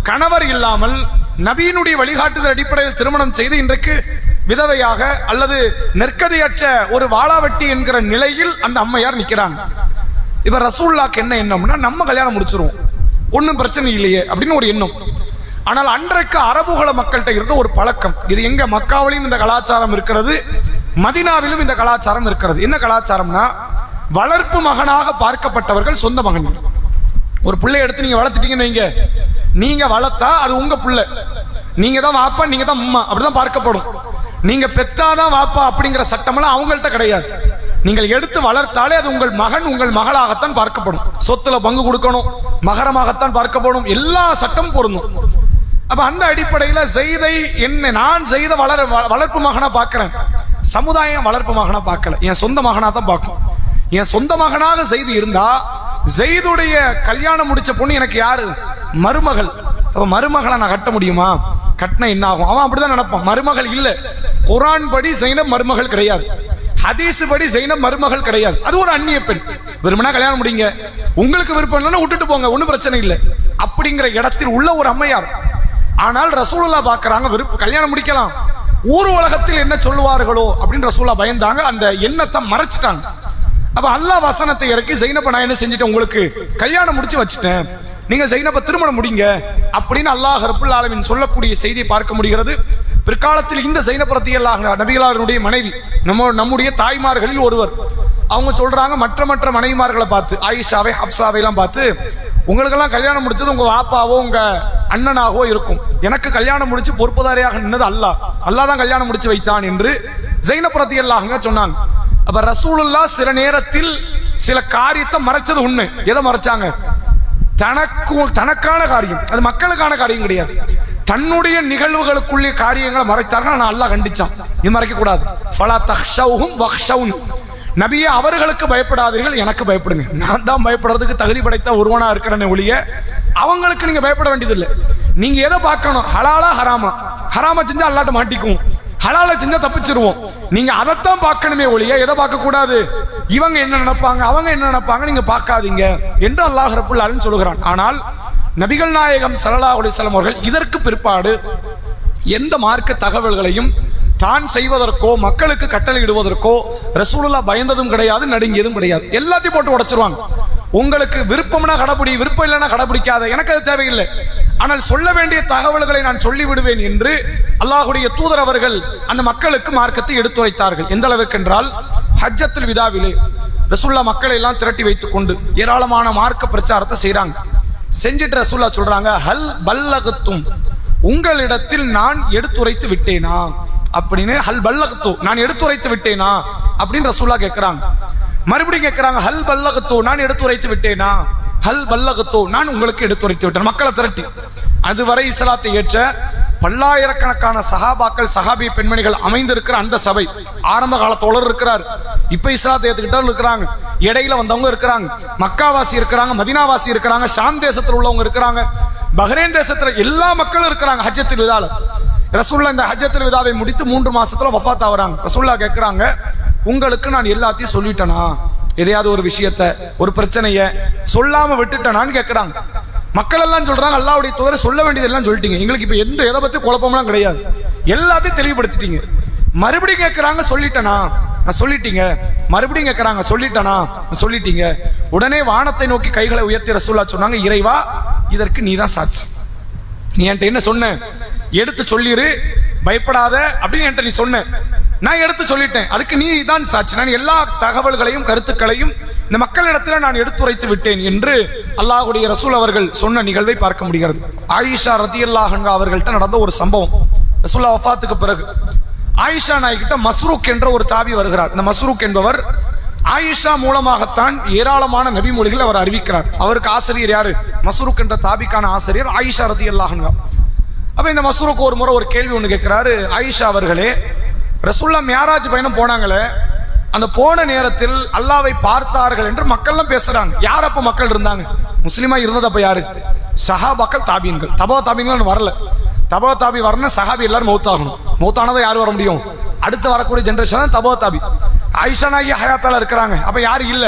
கணவர் இல்லாமல் நபியினுடைய வழிகாட்டுதல் அடிப்படையில் திருமணம் செய்து இன்றைக்கு விதவையாக அல்லது நெற்கதியற்ற ஒரு வாளாவட்டி என்கிற நிலையில் அந்த அம்மையார் நிற்கிறாங்க. இப்ப ரசூலுல்லாஹ்க்கு என்ன எண்ணம்னா, நம்ம கல்யாணம் முடிச்சிருவோம், ஒன்றும் பிரச்சனை இல்லையே அப்படின்னு ஒரு எண்ணம். ஆனால் அன்றைக்கு அரபுகள மக்கள்கிட்ட இருந்த ஒரு பழக்கம், இது எங்க மக்காவிலும் இந்த கலாச்சாரம் இருக்கிறது, மதீனாவிலும் இந்த கலாச்சாரம் இருக்கிறது. என்ன கலாச்சாரம்னா, வளர்ப்பு மகனாக பார்க்கப்பட்டவர்கள் சொந்த மகன். ஒரு பிள்ளை எடுத்து நீங்க வளர்த்துட்டீங்கன்னு வைங்க, நீங்க வளர்த்தா அது உங்க பிள்ளை, நீங்க தான் வாப்பா, நீங்க தான் அம்மா, அப்படிதான் பார்க்கப்படும். நீங்க பெத்தாதான் வாப்பா அப்படிங்கிற சட்டமெல்லாம் அவங்கள்ட்ட கிடையாது. நீங்கள் எடுத்து வளர்த்தாலே அது உங்கள் மகன், உங்கள் மகளாகத்தான் பார்க்கப்படும். சொத்துல பங்கு கொடுக்கணும், மகரமாகத்தான் பார்க்கப்படும், எல்லா சட்டமும் பொருந்தும். அப்ப அந்த அடிப்படையில் ஸைதை என்ன நான் செய்த வளர்ப்பு மகனா பார்க்கிறேன், சமுதாயம் வளர்ப்பு மகனா பார்க்கல, என் சொந்த மகனா தான் பார்க்கும். என் சொந்த மகனாக ஸைது இருந்தா ஸைதுடைய கல்யாணம் முடிச்ச பொண்ணு எனக்கு யாரு? மருமகள். அப்ப மருமகளை நான் கட்ட முடியுமா? கட்டின என்ன ஆகும்? அவன் அப்படிதான் நடப்பான். மருமகள் இல்ல, குர்ஆன் படி ஸைனப் மருமகள் கிடையாது, ஹதீஸ் படி ஸைனப் மருமகள் கிடையாது, அது ஒரு அந்நிய பெண். விரும்பினா கல்யாணம் முடிங்க, உங்களுக்கு விருப்பம் இல்லைன்னா விட்டுட்டு போங்க, ஒன்றும் பிரச்சனை இல்லை அப்படிங்கிற இடத்தில் உள்ள ஒரு அம்மையார். ஆனால் ரசூலுல்லாஹ் பார்க்கறாங்க, கல்யாணம் முடிக்கலாம், ஊர் உலகத்தில் என்ன சொல்லுவார்களோ அப்படின்னு ரசூலுல்லாஹ் பயந்தாங்க. அந்த எண்ணத்தை மறைச்சிட்டாங்க. அப்ப அல்லாஹ் வசனத்தை இறக்கி, ஜைனப நான் என்ன செஞ்சுட்டேன், உங்களுக்கு கல்யாணம் முடிச்சு வச்சுட்டேன், நீங்க ஜைனப திருமணம் முடிங்க அப்படின்னு அல்லாஹ் ரப்புல் ஆலமீன் சொல்லக்கூடிய செய்தியை பார்க்க முடிகிறது. பிற்காலத்தில் இந்த ஜைனப் ரலியல்லாஹு நபிகளாருடைய மனைவி, நம்முடைய தாய்மார்களில் ஒருவர், அவங்க சொல்றாங்க மற்ற மனைவிமார்களை பார்த்து, ஆயிஷாவை ஹப்சாவை எல்லாம் பார்த்து, உங்களுக்கெல்லாம் கல்யாணம் முடிச்சது உங்க வாப்பாவோ உங்க அண்ணனாகவோ இருக்கும், எனக்கு கல்யாணம் முடிச்சு பொறுப்புதாரியாக நின்னது அல்லாஹ் தான் கல்யாணம் முடிச்சு வைத்தான் என்று ஜைனப் ரலியல்லாஹு சொன்னாங்க. அப்ப ரசூலுல்லாஹ் சில நேரத்தில் சில காரியத்தை மறைச்சது உண்மை. எதை மறைச்சாங்க? தனக்கான காரியம், அது மக்களுக்கான காரியம் கிடையாது. தன்னுடைய நிகழ்வுகளுக்குள்ளே காரியங்களை மறைத்தார்கள். நான் அல்லாஹ் கண்டிச்சான், இது மறைக்க கூடாது. ஃபலா தக்ஷௌஹும் வக்ஷௌனி, நபியே அவர்களுக்கு பயப்படாதீர்கள், எனக்கு பயப்படுங்க. நான் தான் பயப்படுறதுக்கு தகுதி படைத்த ஒருவனா இருக்கிறேன்னு ஒழிய அவங்களுக்கு நீங்க பயப்பட வேண்டியதில்லை. நீங்க எதை பார்க்கணும்? ஹலாலா ஹராமா? ஹராமா செஞ்சா அல்லாட்ட மாட்டிக்கும், ஹலால செஞ்சா தப்பிச்சிருவோம். நீங்க அதைத்தான் பார்க்கணுமே ஒழிய எதை பார்க்க கூடாது, இவங்க என்ன நினைப்பாங்க அவங்க என்ன நினைப்பாங்க நீங்க பார்க்காதீங்க என்று அல்லாஹ் ரப்புல் ஆலமீன் சொல்கிறான். ஆனால் நபிகள் நாயகம் ஸல்லல்லாஹு அலைஹி வஸல்லம் அவர்கள் இதற்கு பிற்பாடு எந்த மார்க்க தகவல்களையும் தான் செய்வதற்கோ மக்களுக்கு கட்டளையிடுவதற்கோ ரசூலுல்லாஹ் பயந்ததும் கிடையாது, நடுங்கியதும் கிடையாது. எல்லாத்தையும் போட்டு உடைச்சிருவாங்க. உங்களுக்கு விருப்பம்னா கடைபிடி, விருப்பம் இல்லைன்னா கடைபிடிக்காத, எனக்கு அது தேவையில்லை, ஆனால் சொல்ல வேண்டிய தகவல்களை நான் சொல்லி விடுவேன் என்று அல்லாஹ்வுடைய தூதர் அவர்கள் அந்த மக்களுக்கு மார்க்கத்தை எடுத்துரைத்தார்கள். எந்த அளவுக்கு என்றால், ஹஜ்ஜத்துல் விதாவிலே ரசூலுல்லாஹ் மக்களை எல்லாம் திரட்டி வைத்துக் கொண்டு ஏராளமான மார்க்க பிரச்சாரத்தை செய்றாங்க. செஞ்சிட்டு ரசூலுல்லாஹ் சொல்றாங்க, ஹல் பல்லகத்தும், உங்களிடத்தில் நான் எடுத்துரைத்து விட்டேனா அப்படின்னு. ஹல் பல்லகத்து, நான் எடுத்துரைத்து விட்டேனா அப்படின்னு ரசூலுல்லாஹ் கேட்கிறாங்க. மறுபடியும் கேட்கிறாங்க, ஹல் பல்லகத்து, நான் எடுத்துரைத்து விட்டேனா, ஹல் பல்லகத்து, நான் உங்களுக்கு எடுத்துரைத்து விட்டேன். மக்களை திரட்டி, அதுவரை இஸ்லாத்தை ஏற்ற பல்லாயிரக்கணக்கான சஹாபாக்கள் சஹாபி பெண்மணிகள் அமைந்திருக்கிற அந்த சபை, ஆரம்ப காலத்தோழர் இருக்கிறார், இப்ப இஸ்லாத்தை ஏத்துக்கிட்டவங்க இருக்கிறாங்க, இடையில வந்தவங்க இருக்கிறாங்க, மக்காவாசி இருக்கிறாங்க, மதீனாவாசி இருக்கிறாங்க, ஷாம் தேசத்தில் உள்ளவங்க இருக்கிறாங்க, பஹ்ரைன் தேசத்துல எல்லா மக்களும் இருக்கிறாங்க. ஹஜ்ஜத்துல் விதால ரசூலுல்லாஹ் இந்த ஹஜ்ஜத்துல் விதாவை முடித்து 3 மாசத்துல வஃபாத் ஆகுறாங்க. ரசூலுல்லாஹ் கேட்கிறாங்க, உங்களுக்கு நான் எல்லாத்தையும் சொல்லிட்டேனா, எதையாவது ஒரு விஷயத்தை ஒரு பிரச்சனையை சொல்லாம விட்டுட்டேனான்னு கேட்கிறாங்க. மக்கள் எல்லாம் சொல்றாங்க, அல்லாஹ்வுடைய தூதரை சொல்ல வேண்டியதெல்லாம் சொல்லிட்டீங்க, எங்களுக்கு இப்ப எந்த எதை பத்தி குழப்பம்லாம் கிடையாது, எல்லாத்தையும் தெளிவுபடுத்திட்டீங்க. மறுபடியும் கேட்கிறாங்க, சொல்லிட்டேனா, நான் சொல்லிட்டீங்க. மறுபடியும் கேட்கிறாங்க, சொல்லிட்டேனா, சொல்லிட்டீங்க. உடனே வானத்தை நோக்கி கைகளை உயர்த்தி ரசூலுல்லாஹ் சொன்னாங்க, இறைவா இதற்கு நீ தான் சாட்சி, நீ என்கிட்ட என்ன சொன்ன எடுத்து சொல்லிரு, பயப்படாத அப்படின்னு என்கிட்ட நீ சொன்ன, நான் எடுத்து சொல்லிட்டேன், அதுக்கு நீ தான் சாட்சி, நான் எல்லா தகவல்களையும் கருத்துக்களையும் இந்த மக்களிடத்தில் நான் எடுத்துரைத்து விட்டேன் என்று அல்லாஹ்வுடைய ரசூல் அவர்கள் சொன்ன நிகழ்வை பார்க்க முடிகிறது. ஆயிஷா ரலியல்லாஹு அன்ஹா அவர்கள்ட்ட நடந்த ஒரு சம்பவம். ரசூலுல்லாஹ் வஃபாத்துக்கு பிறகு ஆயிஷா நாய்கிட்ட மஸ்ரூக் என்ற ஒரு தாபி வருகிறார். இந்த மஸ்ரூக் என்பவர் ஆயிஷா மூலமாகத்தான் ஏராளமான நபிமொழிகள் அவர் அறிவிக்கிறார். அவருக்கு ஆசிரியர் யாரு? மஸ்ரூக் என்ற தாபிக்கான ஆசிரியர் ஆயிஷா ரலியல்லாஹு அன்ஹா. அப்ப இந்த மஸ்ரூக் ஒரு முறை ஒரு கேள்வி ஒன்று கேட்கிறாரு, ஆயிஷா அவர்களே, ரசூலுல்லாஹ் மியாராஜ் பயணம் போனாங்களே, அந்த போன நேரத்தில் அல்லாஹ்வை பார்த்தார்கள் என்று மக்கள்லாம் பேசுறாங்க. யார் அப்ப மக்கள் இருந்தாங்க? முஸ்லிமா இருந்தது அப்ப யாரு? சஹாபாக்கள், தாபீன்கள். தபா தாபீன்கள் வரல. தபா தாபி வரணும், சஹாபி எல்லாரும் மௌத்தாகணும். மௌத்தானதை யார் வர முடியும்? அடுத்து வரக்கூடிய ஜெனரேஷன் தான் தபா தாபி. ஆயிஷா நாயகி ஹயாத்தால இருக்கிறாங்க, அப்ப யாரு இல்ல?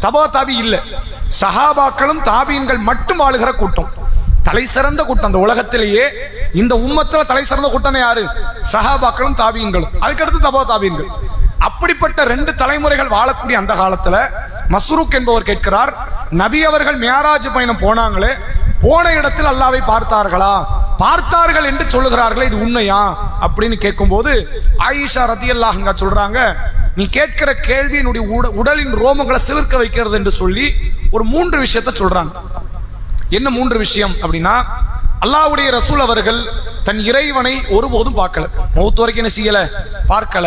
தபா தாபி இல்ல. சஹாபாக்களும் தாபீன்கள் மட்டும் வாழுகிற கூட்டம், தலை சிறந்த கூட்டம். அந்த உலகத்திலேயே இந்த உம்மத்துல தலை சிறந்த கூட்டம் யாரு? சஹாபாக்களும் தாபீன்களும், அதுக்கடுத்து தபா தாபீன்கள். அப்படிப்பட்ட 2 தலைமுறைகள் வாழக்கூடிய அந்த காலத்துல மஸ்ரூக் என்பவர் கேட்கிறார், நபி அவர்கள் மியாராஜ் பயணம் போனாங்களே, போன இடத்தில் அல்லாஹ்வை பார்த்தார்களா? பார்த்தார்கள் என்று சொல்லுகிறார்களே, இது உண்மையா அப்படின்னு கேட்கும்போது ஆயிஷா ரலியல்லாஹு அன்ஹா சொல்றாங்க, நீ கேட்கிற கேள்வி என்னுடைய உடலின் ரோமங்களை சிலிர்க்க வைக்கிறது என்று சொல்லி ஒரு 3 விஷயத்தை சொல்றாங்க. என்ன 3 விஷயம் அப்படின்னா, அல்லாஹ்வுடைய ரசூல் அவர்கள் தன் இறைவனை ஒருபோதும் பார்க்கல, மௌத் வரைக்கும் என்ன செய்யல, பார்க்கல.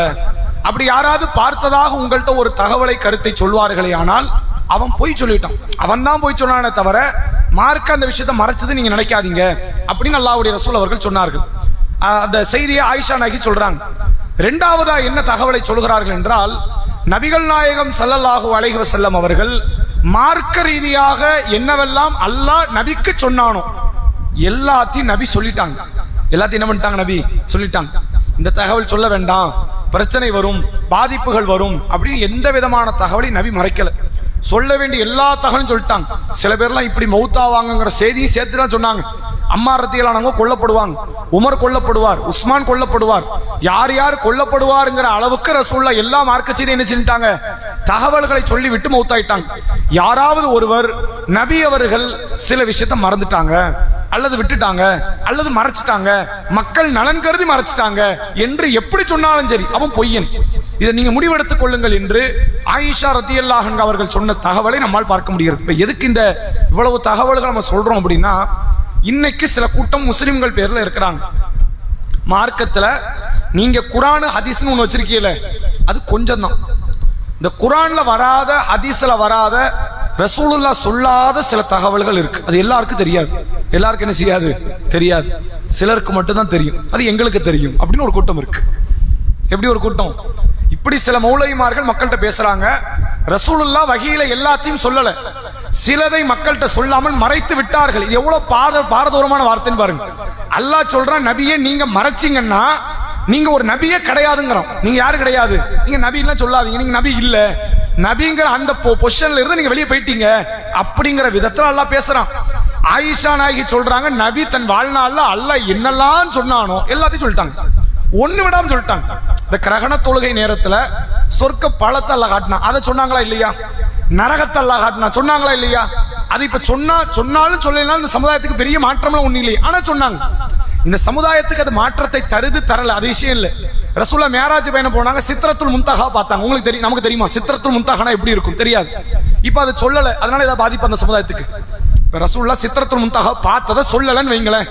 அப்படி யாராவது பார்த்ததாக உங்கள்கிட்ட ஒரு தகவலை கருத்தை சொல்வார்களே, ஆனால் அவன் போய் சொல்லிட்டான், அவன் தான் போய் சொன்னானே தவிர மார்க்க அந்த விஷயத்தை மறைச்சது நீங்க நினைக்காதீங்க அப்படின்னு அல்லாஹ்வுடைய ரசூல் அவர்கள் சொன்னார்கள். அந்த செய்தியை ஆயிஷா நாயகி சொல்றாங்க. 2வதா என்ன தகவலை சொல்கிறார்கள் என்றால், நபிகள் நாயகம் ஸல்லல்லாஹு அலைஹி வஸல்லம் அவர்கள் மார்க்க ரீதியாக என்னவெல்லாம் அல்லாஹ் நபிக்கு சொன்னானோ எல்லாத்தையும் நபி சொல்லிட்டாங்க. எல்லாத்தையும் என்ன பண்ணிட்டாங்க? நபி சொல்லிட்டாங்க. இந்த தகவல் சொல்ல வேண்டாம், பிரச்சனை வரும், பாதிப்புகள் வரும் அப்படின்னு எந்த விதமான தகவலை நபி மறைக்கல. சொல்ல வேண்டிய எல்லா தகவலும் சொல்லிட்டாங்க. சில பேர்லாம் இப்படி மௌத்தாவாங்கிற செய்தியும் சேர்த்து தான் சொன்னாங்க. அம்மார் ரலியல்லாஹு கொல்லப்படுவாங்க, உமர் கொல்லப்படுவார், உஸ்மான் கொல்லப்படுவார். யார் யார் கொல்லப்படுவார்ங்கிற அளவுக்கு ரசூலுல்லாஹ் எல்லா மார்க்க செய்தி என்ன செஞ்சிட்டாங்க, தகவல்களை சொல்லிவிட்டு மௌத்தாயிட்டாங்க. யாராவது ஒருவர் நபி அவர்கள் சில விஷயத்தை மறந்துட்டாங்க அல்லது விட்டுட்டாங்க அல்லது மறைச்சிட்டாங்க, மக்கள் நலன் கருதி மறைச்சிட்டாங்க என்று எப்படி சொன்னாலும் சரி அவன் பொய்யன், இதை நீங்க முடிவெடுத்துக் கொள்ளுங்கள் என்று ஆயிஷா ரலியல்லாஹு அன்ஹா அவர்கள் சொன்ன தகவலை நம்மால் பார்க்க முடிகிறது. இப்ப எதுக்கு இந்த இவ்வளவு தகவல்கள் நம்ம சொல்றோம் அப்படின்னா, இன்னைக்கு சில கூட்டம் முஸ்லிம்கள் பேர்ல இருக்கிறாங்க. மார்க்கத்துல நீங்க குர்ஆன் ஹதீஸ்னு ஒன்று வச்சிருக்கீங்களே, அது கொஞ்சம் தான். இந்த குர்ஆன்ல வராத, ஹதீஸ்ல வராத, ரசூலுல்லாஹ் சொல்லாத சில தகவல்கள் இருக்கு. அது எல்லாருக்கும் தெரியாது. எல்லாருக்கும் என்ன செய்யாது, தெரியாது. சிலருக்கு மட்டும்தான் தெரியும். அது எங்களுக்கு தெரியும் அப்படின்னு ஒரு கூட்டம் இருக்கு. எப்படி ஒரு கூட்டம்? இப்படி சில மௌலவிமார்கள் மக்கள்கிட்ட பேசுறாங்க, ரசூலுல்லாஹ் வஹீல எல்லாத்தையும் சொல்லல, சிலதை மக்கள்கிட்ட சொல்லாமல் மறைத்து விட்டார்கள். இது எவ்வளவு பாரதூரமான வார்த்தைன்னு பாருங்க. அல்லாஹ் சொல்றான், நபியே நீங்க மறைச்சிங்கன்னா நீங்க ஒரு நபியே கிடையாதுங்கிறோம். நீங்க யாரு கிடையாது, நீங்க நபி எல்லாம் சொல்லாதீங்க, நீங்க நபி இல்ல, நபிங்கிற அந்த பொசிஷன்ல இருந்து நீங்க வெளியே போயிட்டீங்க அப்படிங்கிற விதத்துல அல்லாஹ் பேசுறான். ஆயிஷா நாயகி சொல்றாங்க, நபி தன் வாழ்நாள்ல அல்லாஹ் என்னெல்லாம் சொன்னானோ எல்லாத்தையும் சொல்லிட்டாங்க, ஒண்ணு விடாம சொல்லிட்டாங்க. இந்த கிரகண தொழுகை நேரத்துல சொர்க்க பழத்தை அல்லாஹ் காட்டினா, அதை சொன்னாங்களா இல்லையா? நரகத்தை அல்லாஹ் காட்டினா, சொன்னாங்களா இல்லையா? அது இப்ப சொன்னாலும் சொல்லலாம், இந்த சமுதாயத்துக்கு பெரிய மாற்றம்லாம் ஒண்ணு இல்லையா, ஆனா சொன்னாங்க. இந்த சமுதாயத்துக்கு அது மாற்றத்தை தரல, அது விஷயம் இல்லை. ரசூலுல்லாஹ் மேராஜ் பயணம் போனாங்க, சித்ரத்துல் முன்தஹா பார்த்தாங்க. உங்களுக்கு தெரியும், நமக்கு தெரியுமா சித்ரத்துல் முன்தஹானா எப்படி இருக்கும்? தெரியாது. இப்ப அது சொல்லல, அதனால ஏதாவது பாதிப்பு அந்த சமுதாயத்துக்கு? இப்ப ரசூலுல்லாஹ் சித்ரத்துல் முன்தஹா பார்த்ததை சொல்லலன்னு வைங்களேன்,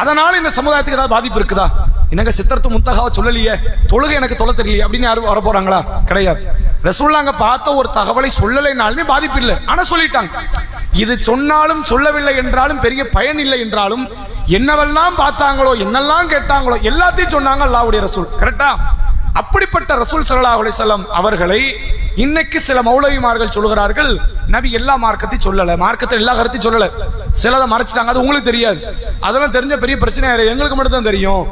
அதனால இந்த சமுதாயத்துக்கு ஏதாவது பாதிப்பு இருக்குதா? என்னங்க சித்ரத்துல் முன்தஹாவை சொல்லலையே, தொழுகை எனக்கு தொலை தெரியலையே அப்படின்னு யாரும் வர போறாங்களா? கிடையாது. ரசூலுல்லாஹ் அங்க பார்த்த ஒரு தகவலை சொல்லலைனாலுமே பாதிப்பு இல்லை, ஆனா சொல்லிட்டாங்க. இது சொன்னாலும் சொல்லவில்லை என்றாலும் பெரிய பயன் இல்லை என்றாலும், என்னவெல்லாம் பார்த்தாங்களோ என்னெல்லாம் கேட்டாங்களோ எல்லாத்தையும் சொன்னாங்க அல்லாஹ்வுடைய ரசூல். கரெக்டா? அப்படிப்பட்ட ரசூல் ஸல்லல்லாஹு அலைஹி வஸல்லம் அவர்களை இன்னைக்கு சில மௌலவிமார்கள் சொல்கிறார்கள், நபி எல்லா மார்க்கத்தையும் சொல்லல, மார்க்கத்தில் எல்லா கருத்தையும் சொல்லல, சிலதை மறைச்சிட்டாங்க, அது உங்களுக்கு தெரியாது. அதெல்லாம் தெரிஞ்ச பெரிய பிரச்சனை எங்களுக்கு மட்டும் தான் தெரியும்,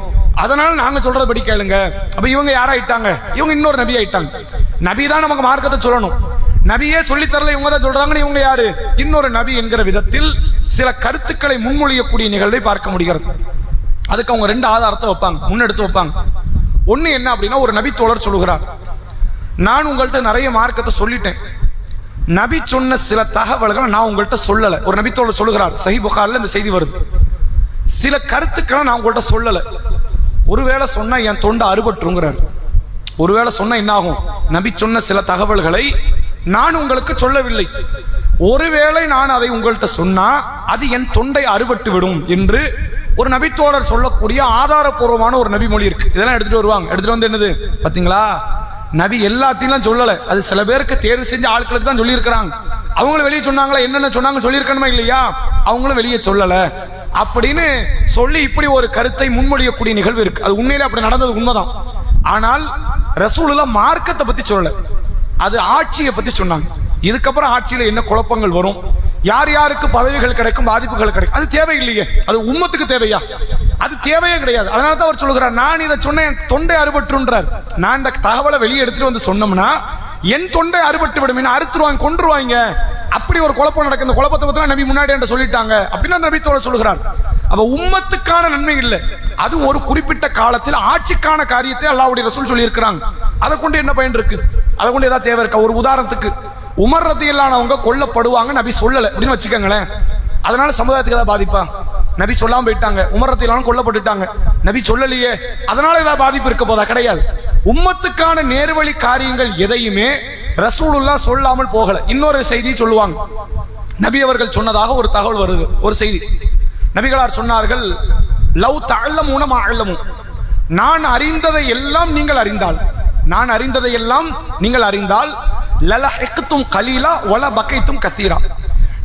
அதனால நாங்க சொல்றதை படி கேளுங்க. அப்ப இவங்க யாராயிட்டாங்க? இவங்க இன்னொரு நபி ஆயிட்டாங்க. நபி தான் நமக்கு மார்க்கத்தை சொல்லணும், நபியே சொல்லி தரல, இவங்க தான் சொல்றாங்க. இவங்க யாரு? இன்னொரு நபி என்கிற விதத்தில் சில கருத்துக்களை முன்மொழியக்கூடிய நிகழ்வை பார்க்க முடிகிறது. அதுக்கு அவங்க ரெண்டு ஆதாரத்தை வைப்பாங்க, முன்னெடுத்து வைப்பாங்க. ஒண்ணு என்ன அப்படின்னா, ஒரு நபி தோழர் சொல்லுகிறார், நான் உங்கள்கிட்ட நிறைய மார்க்கத்தை சொல்லிட்டேன், நபி சொன்ன சில தகவல்களை நான் உங்கள்கிட்ட சொல்லல. ஒரு நபி தோழர் சொல்லுகிறார், சஹீஹ் புகாரில இந்த செய்தி வருது, சில கருத்துக்களை நான் உங்கள்கிட்ட சொல்லல, ஒருவேளை சொன்னா என் தொண்டை அறுபட்டுங்கிறார். ஒருவேளை சொன்னா என்ன ஆகும்? நபி சொன்ன சில தகவல்களை நான் உங்களுக்கு சொல்லவில்லை, ஒருவேளை நான் அதை உங்கள்கிட்ட சொன்னா அது என் தொண்டை அறுபட்டு விடும் என்று ஒரு நபித்தோழர் சொல்லக்கூடிய ஆதாரபூர்வமான ஒரு நபி மொழி இருக்கு. இதெல்லாம் எடுத்துட்டு வருவாங்க. எடுத்துட்டு வந்து என்னது பாத்தீங்களா, நபி எல்லாத்தையும் சொல்லல, அது சில பேருக்கு தேர்வு செஞ்ச ஆட்களுக்கு தான் சொல்லி இருக்கிறாங்க. அவங்களும் வெளியே சொன்னாங்களா, என்னென்ன சொன்னாங்க சொல்லியிருக்கணுமா இல்லையா? அவங்களும் வெளியே சொல்லல அப்படின்னு சொல்லி இப்படி ஒரு கருத்தை முன்மொழியக்கூடிய நிகழ்வு இருக்கு. அது உண்மையிலே அப்படி நடந்தது உண்மைதான். ஆனால் ரசூலுல்லாஹ் மார்க்கத்தை பத்தி சொல்லல, அது ஆட்சியை பத்தி சொன்னாங்க. இதுக்கப்புறம் ஆட்சியில என்ன குழப்பங்கள் வரும், யார் யாருக்கு பதவிகள் கிடைக்கும், பாதிப்புகள் கிடைக்கும், அது தேவையில்லையே. அது உம்மத்துக்கு தேவையா? அது தேவையே கிடையாது. அதனால தான் அவர் சொல்லுகிறார், நான் இதை சொன்னேன் தொண்டை அறுபட்டுன்றார். நான் இந்த தகவலை வெளியே எடுத்துட்டு வந்து சொன்னோம்னா என் தொண்டை அறுபட்டு விடும், என்ன அறுத்துருவாங்க, கொன்றுவாங்க, அப்படி ஒரு குழப்பம் நடக்கும். இந்த குழப்பத்தை பத்தி நபி முன்னாடி என்று சொல்லிட்டாங்க அப்படின்னு நபி தோழர் சொல்லுகிறார். அப்ப உம்மத்துக்கான நன்மை இல்லை, அது ஒரு குறிப்பிட்ட காலத்தில் ஆட்சிக்கான காரியத்தை அல்லாஹ்வுடைய ரசூல் சொல்லி இருக்கிறாங்க. அதை கொண்டு என்ன பயன் இருக்கு? அதை கொண்டு ஏதாவது தேவை இருக்கா? ஒரு உதாரணத்துக்கு, உமர் ரலியல்லாஹு கொல்லப்படுவாங்க, நபி சொல்லல அப்படின்னு வச்சுக்கோங்களேன், அதனால சமுதாயத்துக்கு ஏதாவது பாதிப்பா? நபி சொல்லாம போயிட்டாங்க, உமர் ரலியல்லாஹு கொல்லப்பட்டுட்டாங்க, நபி சொல்லலையே, அதனால ஏதாவது பாதிப்பு இருக்க போதா? கிடையாது. உம்மத்துக்கான நேர்வழி காரியங்கள் எதையுமே ரசூலுல்லாஹ் சொல்லாமல் போகல. இன்னொரு செய்தி சொல்லுவாங்க, நபி அவர்கள் சொன்னதாக ஒரு தகவல் வருது, ஒரு செய்தி. நபிகளார் சொன்னார்கள், லவ் தஅல்லமூன மா அஅல்லமு, நான் அறிந்ததை எல்லாம் நீங்கள் அறிந்தால், நான் அறிந்ததை எல்லாம் நீங்கள் அறிந்தால், லலஹிக்தும் கலீலா வல பகைத்தும் கதீரா,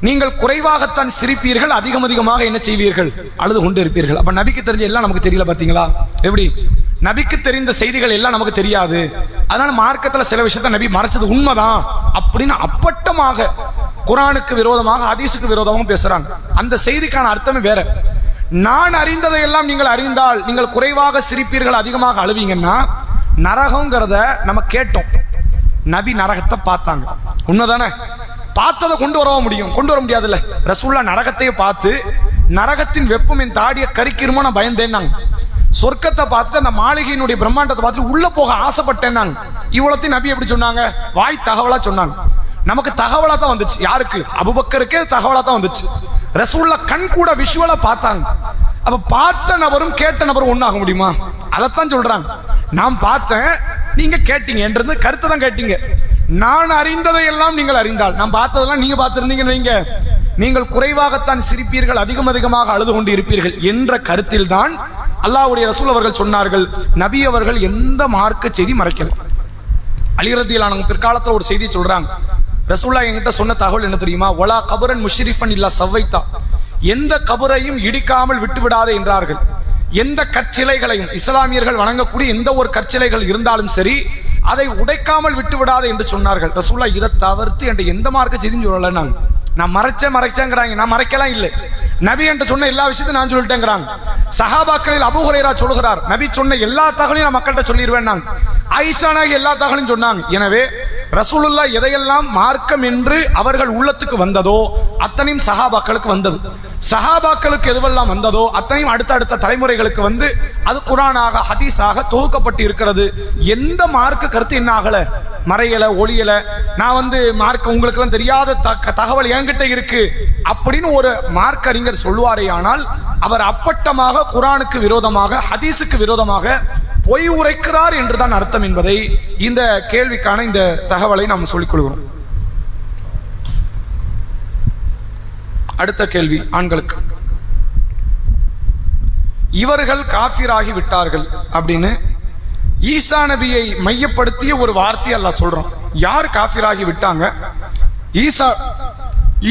நீங்கள் குறைவாகத்தான் சிரிப்பீர்கள், அதிகமாக என்ன செய்வீர்கள்? அழுது கொண்டு இருப்பீர்கள். அப்ப நபிக்கு தெரிஞ்ச எல்லாம் நமக்கு தெரியல, பாத்தீங்களா? எப்படி நபிக்கு தெரிந்த செய்திகள் எல்லாம் நமக்கு தெரியாது, அதனால மார்க்கத்துல சில விஷயத்தை நபி மறைச்சது உண்மைதான் அப்படின்னு அப்பட்டமாக குர்ஆனுக்கு விரோதமாக, ஹதீஸுக்கு விரோதமாக பேசுறாங்க. அந்த செய்திக்கான அர்த்தமே வேற. நான் அறிந்ததை எல்லாம் நீங்கள் அறிந்தால் நீங்கள் குறைவாக சிரிப்பீர்கள், அதிகமாக அழுவீங்கன்னா, நரகங்கிறத நம்ம கேட்டோம், நபி நரகத்தை பார்த்தாங்க, உண்மைதானே? பார்த்ததை கொண்டு வர முடியும்? கொண்டு வர முடியாதுல்ல. ரசூலுல்லாஹ் நரகத்தையே பார்த்து நரகத்தின் வெப்பம் என் தாடியை கரிக்கிருமோ நான் பயந்தேன்னாங்க. சொர்க்கத்தை பார்த்துட்டு அந்த மாளிகையினுடைய பிரம்மாண்டத்தை பார்த்துட்டு உள்ள போக ஆசைப்பட்டேன்னாங்க. இவ்வளத்தையும் நபி எப்படி சொன்னாங்க? வாய் தகவலா சொன்னாங்க. நமக்கு தகவலா தான் வந்துச்சு. யாருக்கு? அபூபக்கருக்கே தகவலா தான் வந்துச்சு. ரசூலுல்லாஹ் கண் கூட விஷுவலா பார்த்தாங்க. அப்ப பார்த்த நபரும் கேட்ட நபரும் ஒண்ணாக முடியுமா? அதைத்தான் சொல்றாங்க. நான் பார்த்தேன், நீங்க கேட்டீங்க என்றது கருத்தை தான் கேட்டீங்க. நான் அறிந்ததை எல்லாம் நீங்கள் அறிந்தால், நான் பார்த்ததெல்லாம் நீங்க பார்த்திருந்தீங்கன்னு வைங்க, நீங்கள் குறைவாகத்தான் சிரிப்பீர்கள், அதிகமாக அழுது கொண்டு இருப்பீர்கள் என்ற கருத்தில் தான் அல்லாஹ்வுடைய ரசூல் அவர்கள் சொன்னார்கள். நபி அவர்கள் எந்த மார்க்க செய்தி மறைக்கல. அலி ரலியல்லாஹு அன்ஹு பிற்காலத்துல ஒரு செய்தி சொல்றாங்க. ரசூலுல்லாஹ் என்கிட்ட சொன்ன தகவல் என்ன தெரியுமா? வலா கபரன் முஷ்ரிஃபன் இல்லா சவ்வைத்தா, எந்த கபரையும் இடிக்காமல் விட்டு விடாதே என்றார்கள். எந்த கற்சிலைகளையும், இஸ்லாமியர்கள் வணங்கக்கூடிய எந்த ஒரு கற்சிலைகள் இருந்தாலும் சரி, அதை உடைக்காமல் விட்டு விடாதே என்று சொன்னார்கள். ரசூலுல்லாஹ் இதை தவிர்த்து என்கிட்ட எந்த மார்க்க செய்தின்னு சொல்லல. நான் மறைச்சேங்கிறாங்க. நான் மறைக்கலாம் இல்லை. நபி என்று சொன்ன எல்லா விஷயத்தையும் நான் சொல்லிட்டேங்கிறாங்க. சஹாபாக்களில் அபூ ஹுரைரா சொல்கிறார், நபி சொன்ன எல்லா தகவலையும் நான் மக்கள்கிட்ட சொல்லிடுவேன். ஆயிஷா நாயகி எல்லா தகவலையும் சொன்னாங்க. எனவே ரசூலுல்லாஹ் எதையெல்லாம் மார்க்கம் என்று அவர்கள் உள்ளத்துக்கு வந்ததோ அத்தனையும் சஹாபாக்களுக்கு வந்தது. சஹாபாக்களுக்கு எதுவெல்லாம் வந்ததோ அத்தனையும் அடுத்த தலைமுறைகளுக்கு வந்து அது குர்ஆனாக ஹதீஸாக தொகுக்கப்பட்டு இருக்கிறது. எந்த மார்க்க கருத்து என்ன ஆகல, மறையல, ஒளியல. நான் மார்க்க உங்களுக்கு எல்லாம் தெரியாத தகவல் என்கிட்ட இருக்கு அப்படின்னு ஒரு மார்க்க அறிஞர் சொல்லுவாரே ஆனால் அவர் அப்பட்டமாக குர்ஆனுக்கு விரோதமாக, ஹதீஸுக்கு விரோதமாக பொய் உரைக்கிறார் என்றுதான் அர்த்தம் என்பதை இந்த கேள்விக்கான இந்த தகவலை நாம் சொல்லிக் கொள்கிறோம். அடுத்த கேள்வி ஆண்களுக்கு. இவர்கள் காஃபிராகி விட்டார்கள் அப்படின்னு ஈசா நபியை மையப்படுத்திய ஒரு வார்த்தை அல்லாஹ் சொல்றான். யார் காஃபிராகி விட்டாங்க?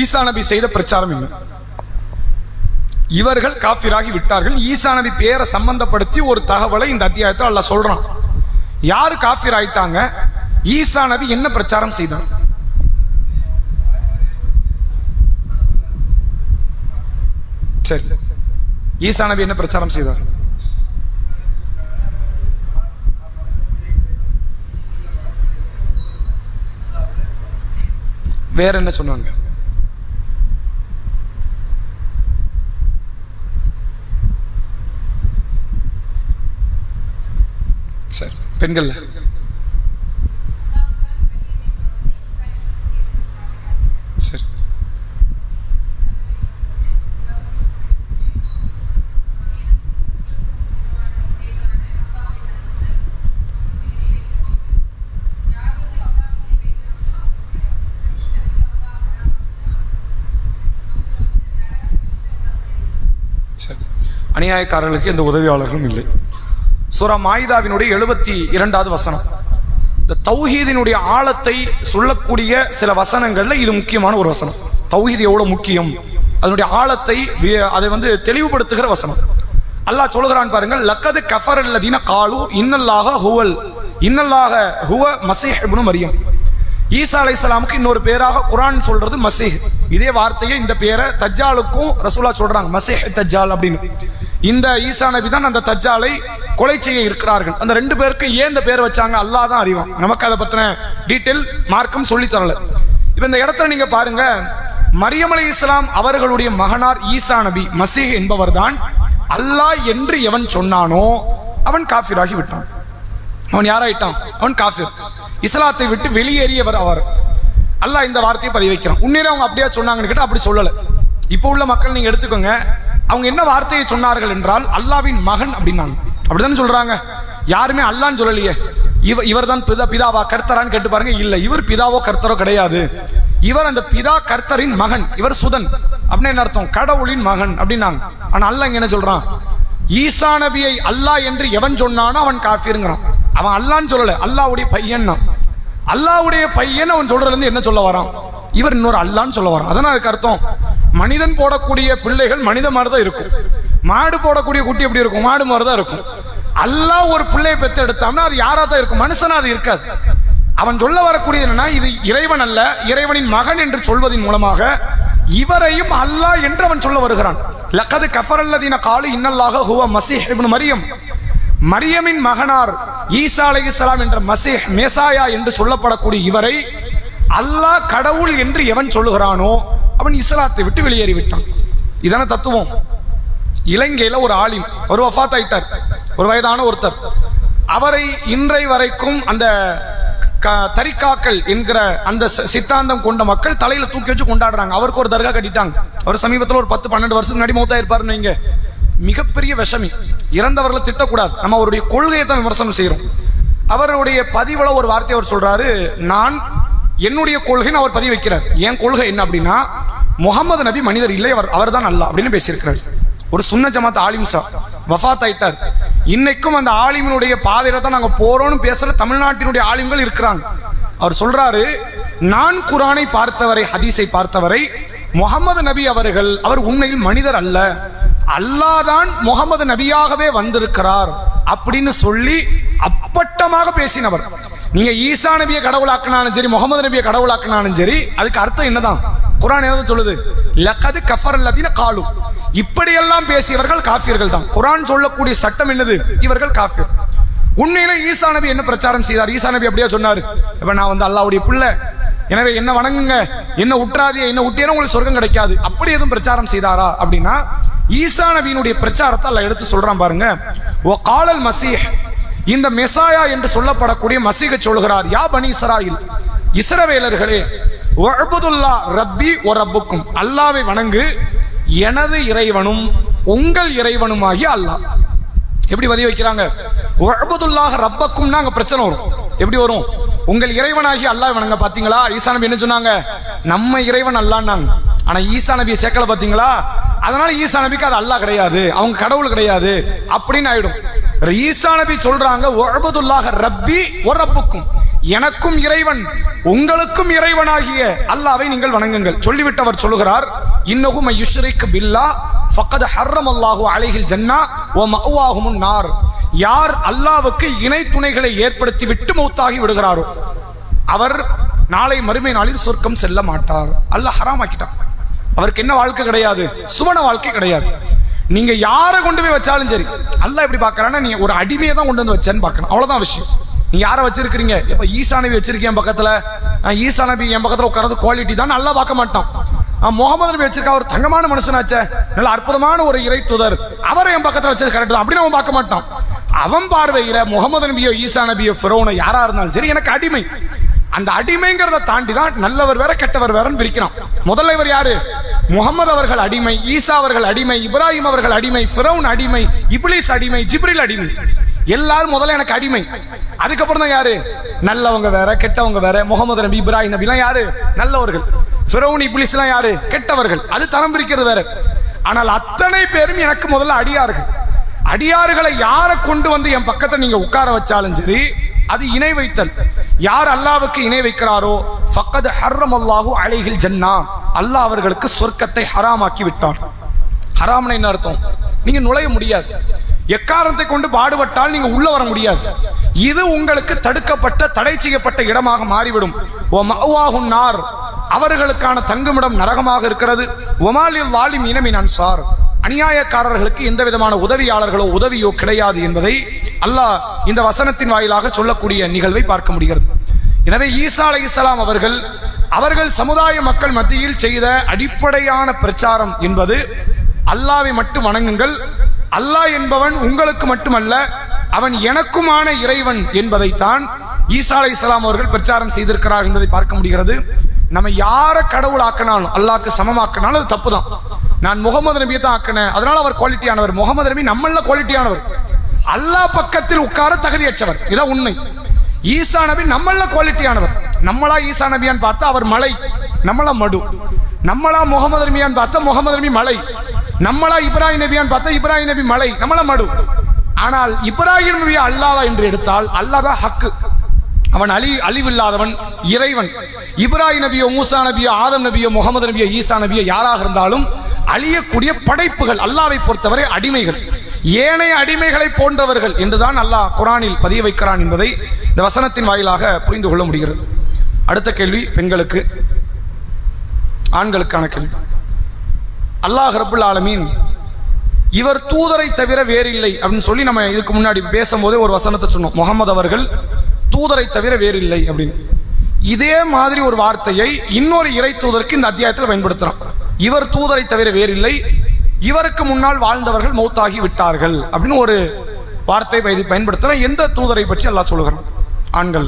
ஈசா நபி செய்த பிரச்சாரம் என்ன? இவர்கள் காஃபிராகி விட்டார்கள். ஈசா நபி பேரை சம்பந்தப்படுத்தி ஒரு தகவலை இந்த அத்தியாயத்தில் அல்லாஹ் சொல்றான். யாரு காஃபிர் ஆயிட்டாங்க? ஈசா நபி என்ன பிரச்சாரம் செய்தார்? சரி, ஈசா நபி என்ன பிரச்சாரம் செய்தார்? வேற என்ன சொன்னாங்க? சரி, பெண்கள் சரி, அநியாயக்காரர்களுக்கு எந்த உதவியாளர்களும் இல்லை. சூரா மாயிதாவினுடைய 72வது வசனம். இந்த தௌஹீதினுடைய ஆழத்தை சொல்லக்கூடிய சில வசனங்கள்ல இது முக்கியமான ஒரு வசனம். தௌஹீத் எவ்வளவு முக்கியம், அதனுடைய ஆழத்தை அதை தெளிவுபடுத்துகிற வசனம். அல்லாஹ் சொல்கிறான் பாருங்கள், லக்கது கஃபர் அல்லதீன காலு இன்னல்லாஹ ஹுவ மஸீஹ் இப்னு மரியம். ஈசா அலைஹிஸ்ஸலாமுக்கு இன்னொரு பேராக குர்ஆன் சொல்றது மஸீஹ். இதே வார்த்தையை, இந்த பேரை தஜ்ஜாலுக்கும் ரசூலா சொல்றாங்க, மஸீஹ் தஜ்ஜால் அப்படின்னு. இந்த ஈசா நபி தான் அந்த தஜ்ஜாலை கொலை செய்ய இருக்கிறார்கள். அந்த ரெண்டு பேருக்கு ஏன் இந்த பேர் வச்சாங்க அல்லாஹ் தான் அறிவான். நமக்கு அதை பத்தின டீட்டெயில் மார்க்கம் சொல்லி தரல. இப்ப இந்த இடத்துல நீங்க பாருங்க, மரியம் அலைஹிஸ்ஸலாம் அவர்களுடைய மகனார் ஈசா நபி மஸீஹ் என்பவர் தான். அல்லாஹ் என்று எவன் சொன்னானோ அவன் காஃபிராகி விட்டான். அவன் யாராயிட்டான்? அவன் காஃபிர், இஸ்லாத்தை விட்டு வெளியேறியவர் அவர். அல்லாஹ் இந்த வார்த்தையை பதிவு வைக்கிறான். உண்மையிலே அவங்க அப்படியே சொன்னாங்கன்னு கேட்டா அப்படி சொல்லல. இப்போ உள்ள மக்கள் நீங்க எடுத்துக்கோங்க, அவங்க என்ன வார்த்தையை சொன்னார்கள் என்றால் அல்லாவின் மகன் அப்படின்னாங்க. அப்படித்தானே சொல்றாங்க. யாருமே அல்லான்னு சொல்லலையே. இவர் தான் பிதாவா கர்த்தரான்னு கேட்டு பாருங்க. இல்ல, இவர் பிதாவோ கர்த்தரோ கிடையாது. இவர் அந்த பிதா கர்த்தரின் மகன், இவர் சுதன் அப்படின்னு என்ன அர்த்தம்? கடவுளின் மகன் அப்படின்னாங்க. ஆனா அல்லாஹ் இங்க என்ன சொல்றான்? ஈசா நபியை அல்லாஹ் என்று எவன் சொன்னானோ அவன் காஃபிருங்கிறான். அவன் அல்லான்னு சொல்லல, அல்லாஹ்வுடைய பையன். அல்லாஹ்வுடைய பையன் அவன் சொல்றதுல இருந்து என்ன சொல்ல வரான்? இவர் இன்னொரு அல்லான்னு சொல்ல வரான். அதான் அதுக்கு அர்த்தம். மனிதன் போடக்கூடிய பிள்ளைகள் மனித மாதிரி தான் இருக்கும். மாடு போடக்கூடிய குட்டி எப்படி இருக்கும்? மாடு மாதிரி தான் இருக்கும். அல்லாஹ் ஒரு பிள்ளையை பெற்று எடுத்தான்னா அது யாரா தான் இருக்கும், மனுஷனா அது இருக்காது. அவன் சொல்ல வரக்கூடியது என்னன்னா, இது இறைவன் அல்ல, இறைவனின் மகன் என்று சொல்வதன் மூலமாக இவரையும் அல்லாஹ் என்று அவன் சொல்ல வருகிறான். லக்கது கஃபரல்லதீன காலு இன்னல்லாஹ ஹுவ மஸீஹ் இப்னு மரியம். மரியமின் மகனார் ஈசா அலைஹிஸ்ஸலாம் என்ற மஸீஹ் மேசாயா என்று சொல்லப்படக்கூடிய இவரை அல்லாஹ் கடவுள் என்று எவன் சொல்லுகிறானோ அவன் இஸ்லாத்தை விட்டு வெளியேறி விட்டான். இதான தத்துவம். இலங்கையில ஒரு ஆலிம், ஒரு வஃபாத் ஆயிட்டார், ஒரு வயதான ஒருத்தர். அவரை இன்றை வரைக்கும் அந்த தரிக்காக்கள் என்கிற அந்த சித்தாந்தம் கொண்ட மக்கள் தலையில தூக்கி வச்சு கொண்டாடுறாங்க. அவருக்கு ஒரு தர்கா கட்டிட்டாங்க. அவர் சமீபத்தில் ஒரு 10-12 வருஷத்துக்கு முன்னாடி மௌத்தா இருப்பாருன்னு வைங்க. மிகப்பெரிய விஷமி. இறந்தவர்களை திட்டக்கூடாது, நம்ம அவருடைய கொள்கையை தான் விமர்சனம் செய்யறோம். அவருடைய பதிவுல ஒரு வார்த்தை அவர் சொல்றாரு, நான் என்னுடைய கொள்கைன்னு அவர் பதிவு வைக்கிறார். என் கொள்கை என்ன அப்படின்னா, முகமது நபி மனிதர் இல்லை, அவர் தான் அல்லாஹ் அப்படின்னு பேசியிருக்கிறார். ஒரு சுன்ன ஜமாத் ஆலிம் சார் வஃபாத் ஆயிட்டார். இன்னைக்கும் அந்த ஆலிமினுடைய பாதையில தான் நாங்க போறோம்னு பேசுற தமிழ்நாட்டினுடைய ஆலிம்கள் இருக்கிறாங்க. அவர் சொல்றாரு, நான் குர்ஆனை பார்த்தவரை, ஹதீஸை பார்த்தவரை, முகமது நபி அவர் உண்மையில் மனிதர் அல்ல, அல்லாஹ் தான் முகமது நபியாகவே வந்திருக்கிறார் அப்படின்னு சொல்லி அப்பட்டமாக பேசினவர். நீங்க ஈசா நபியை கடவுளாக்கினாலும் சரி, முகமது நபியை கடவுளாக்கினாலும் சரி, அதுக்கு அர்த்தம் என்னதான்? குர்ஆன் என்ன சொல்லுது? லகது கஃபரல்லதீன காலு, இப்படியெல்லாம் பேசியவர்கள் காஃபிர்கள் தான். குர்ஆன் சொல்லக்கூடிய சட்டம் என்னது? இவர்கள் காஃபிர். உண்மையிலே ஈசா நபி என்ன பிரச்சாரம் செய்தார்? ஈசா நபி அப்படியே சொன்னாரு, இப்ப நான் வந்து அல்லாஹ்வுடைய பிள்ளை, எனவே என்ன வணங்குங்க, என்ன உற்றாதிய, என்ன உட்டியனா உங்களுக்கு சொர்க்கம் கிடைக்காது, அப்படி எதுவும் பிரச்சாரம் செய்தாரா அப்படின்னா, ஈசா நபியினுடைய பிரச்சாரத்தை அல்லாஹ் எடுத்து சொல்றான் பாருங்க. ஓ காலல் மசீஹ், இந்த மெசாயா என்று சொல்லப்படக்கூடிய மசீஹ் சொல்கிறார், யா பனி இஸ்ராயில், இஸ்ரவேலர்களே, வஅபுதுல்லா ரப்பி வ ரப்புக்கும், அல்லாஹ்வை வணங்கு, எனது இறைவனும் உங்கள் இறைவனுமாகிய அல்லாஹ். எப்படி பதிவு வைக்கிறாங்க? வஅபுதுல்லாஹ ரப்பக்கும்னா அங்க பிரச்சனை வரும். எப்படி வரும்? உங்கள் இறைவனாகி அல்லாஹ் வணங்க. பாத்தீங்களா ஈசா நபி என்ன சொன்னாங்க? நம்ம இறைவன் அல்லாஹ்னாங்க. ஆனா ஈசா நபியை சேர்க்கல பாத்தீங்களா? அதனால ஈசா நபிக்கு அது அல்லாஹ் கிடையாது, அவங்க கடவுள் கிடையாது அப்படின்னு ஆயிடும். ஈசா நபி சொல்றாங்க, வஅபுதுல்லாஹ ரப்பி வ ரப்புக்கும், எனக்கும் இறைவன் உங்களுக்கும் இறைவனாகிய அல்லாஹ்வை நீங்கள் வணங்குங்கள். சொல்லிவிட்டவர் சொல்லுகிறார், இன்னஹு மை யுஷ்ரிக் பில்லாஹ் ஃபக்கத் ஹர்ரமல்லாஹு அலைஹில் ஜன்னா வ மஅவாஹுமுன் நார், யார் அல்லாஹ்வுக்கு இணை துணைகளை ஏற்படுத்தி விட்டு மௌத்தாகி விடுகிறாரோ அவர் நாளை மறுமை நாளில் சொர்க்கம் செல்ல மாட்டார். அல்லாஹ் ஹராமாக்கிட்டான். அவருக்கு என்ன வாழ்க்கை கிடையாது? சுவன வாழ்க்கை கிடையாது. நீங்க யாரை கொண்டு போய் வச்சாலும் சரி, அல்லாஹ் எப்படி பார்க்கறான்னா, நீ ஒரு அடிமையை தான் கொண்டு வந்து வச்சேன்னு பார்க்கணும், அவ்வளவுதான் விஷயம். நீ யாரை வச்சிருக்கீங்க? இப்ப ஈசா நபி வச்சிருக்கேன் பக்கத்துல, ஈசா நபி என் பக்கத்துல உட்கார்றது குவாலிட்டி தான், நல்லா பார்க்க மாட்டான். முகமது நபி வச்சிருக்கா, ஒரு தங்கமான மனுஷனாச்சே, நல்ல அற்புதமான ஒரு இறை தூதர், அவரை என் பக்கத்துல வச்சது கரெக்ட் தான் அப்படின்னு அவன் பார்க்க மாட்டான். அவன் பார்வையில முகமது நபியோ ஈசா நபியோ ஃபிரௌனோ யாரா இருந்தாலும் சரி எனக்கு அடிமை. அந்த அடிமைங்கிறத தாண்டி தான் நல்லவர் வேற கெட்டவர் வேறன்னு பிரிக்கிறான். முதல்ல இவர் யாரு? முகமது அவர்கள் அடிமை, ஈசா அவர்கள் அடிமை, இப்ராஹிம் அவர்கள் அடிமை, ஃபிரௌன் அடிமை, இப்லீஸ் அடிமை, ஜிப்ரீல் அடிமை. எல்லாரும் முதல்ல எனக்கு அடிமை. அதுக்கப்புறம் தான் யாரு? நல்லவங்க வேற கெட்டவங்க வேற. முகமது நபி இப்ராஹிம் நபி எல்லாம் யாரு? நல்லவர்கள். ஃபிரௌன் இப்லீஸ் எல்லாம் யாரு? கெட்டவர்கள். அது தரம் பிரிக்கிறது வேற. ஆனால் அத்தனை பேரும் எனக்கு முதல்ல அடியார்கள். அடியார்களை யாரை கொண்டு வந்து என் பக்கத்துல நீங்க உட்கார வச்சாலும் சரி, அது இணை வைத்தல். யார் அல்லாஹ்வுக்கு இணை வைக்கிறாரோ ஃபக்கத் ஹர்ரமல்லாஹு அலைஹில் ஜன்னா, அல்லாஹ் அவர்களுக்கு சொர்க்கத்தை ஹராமாக்கி விட்டார். ஹராம்னா என்ன அர்த்தம்? நீங்க நுழைய முடியாது. எக்காரணத்தை கொண்டு பாடுபட்டால் நீங்க உள்ள வர முடியாது. இது உங்களுக்கு தடுக்கப்பட்ட, தடை செய்யப்பட்ட இடமாக மாறிவிடும். ஓ மஅவாஹுன் நார், அவர்களுக்கான தங்குமிடம் நரகமாக இருக்கிறது. ஒமாலில் ஸாலிமீன மின் அன்சார், அநியாயக்காரர்களுக்கு எந்த விதமான உதவியாளர்களோ உதவியோ கிடையாது என்பதை அல்லாஹ் இந்த வசனத்தின் வாயிலாக சொல்லக்கூடிய நிகழ்வை பார்க்க முடிகிறது. எனவே ஈசா அலைஹிஸ்ஸலாம் அவர்கள் சமுதாய மக்கள் மத்தியில் செய்த அடிப்படையான பிரச்சாரம் என்பது, அல்லாஹ்வை மட்டும் வணங்குங்கள், அல்லாஹ் என்பவன் உங்களுக்கு மட்டுமல்ல அவன் எனக்குமான இறைவன் என்பதைத்தான் ஈசா அலைஹிஸ்ஸலாம் அவர்கள் பிரச்சாரம் செய்திருக்கிறார் என்பதை பார்க்க முடிகிறது. நம்ம யாரை கடவுள் ஆக்கினாலும், அல்லாஹ்க்கு சமமாக்கினாலும் அது தப்பு தான். நான் முகமது நபியை தான் ஆக்கினேன், அதனால அவர் குவாலிட்டியானவர். முகமது நபி நம்மள குவாலிட்டியானவர், அல்லாஹ் பக்கத்தில் உட்கார தகுதியற்றவர். இதான் உண்மை. ஈசா நபி நம்மள குவாலிட்டியானவர். நம்மளா ஈசா நபியான்னு பார்த்தா அவர் மலை, நம்மளா மடு. நம்மளா முகமது நபியான்னு பார்த்தா முகமது நபி மலை. நம்மளா இப்ராஹிம் நபியான்னு பார்த்தா இப்ராஹிம் நபி மலை, நம்மளா மடு. ஆனால் இப்ராஹிம் நபி அல்லாஹ் என்று எடுத்தால் அல்லாஹ் தான் ஹக்கு, அவன் அழிவில்லாதவன், இறைவன். இப்ராஹிம் நபியோ மூசா நபியோ ஆதம் நபியோ முகமது நபியோ ஈசா நபியோ யாராக இருந்தாலும் அழியக்கூடிய படைப்புகள், அல்லாஹ்வை பொறுத்தவரை அடிமைகள், ஏனைய அடிமைகளை போன்றவர்கள் என்றுதான் அல்லாஹ் குர்ஆனில் பதிய வைக்கிறான் என்பதை இந்த வசனத்தின் வாயிலாக புரிந்து கொள்ள முடிகிறது. அடுத்த கேள்வி பெண்களுக்கு, ஆண்களுக்கான கேள்வி. அல்லாஹ் ரப்புல் ஆலமீன் இவர் தூதரை தவிர வேறில்லை அப்படின்னு சொல்லி நம்ம இதுக்கு முன்னாடி பேசும்போதே ஒரு வசனத்தை சொன்னோம், முகமது அவர்கள் தூதரை தவிர வேறில்லை அப்படின்னு. இதே மாதிரி ஒரு வார்த்தையை இன்னொரு இறை தூதருக்கு இந்த அத்தியாயத்தில் பயன்படுத்துறான். இவர் தூதரை தவிர வேறில்லை, இவருக்கு முன்னால் வாழ்ந்தவர்கள் மௌத்தாகி விட்டார்கள் அப்படின்னு ஒரு வார்த்தை பயன்படுத்துற. எந்த தூதரை பற்றி அல்லாஹ் சொல்லுகிறான்? ஆண்கள்.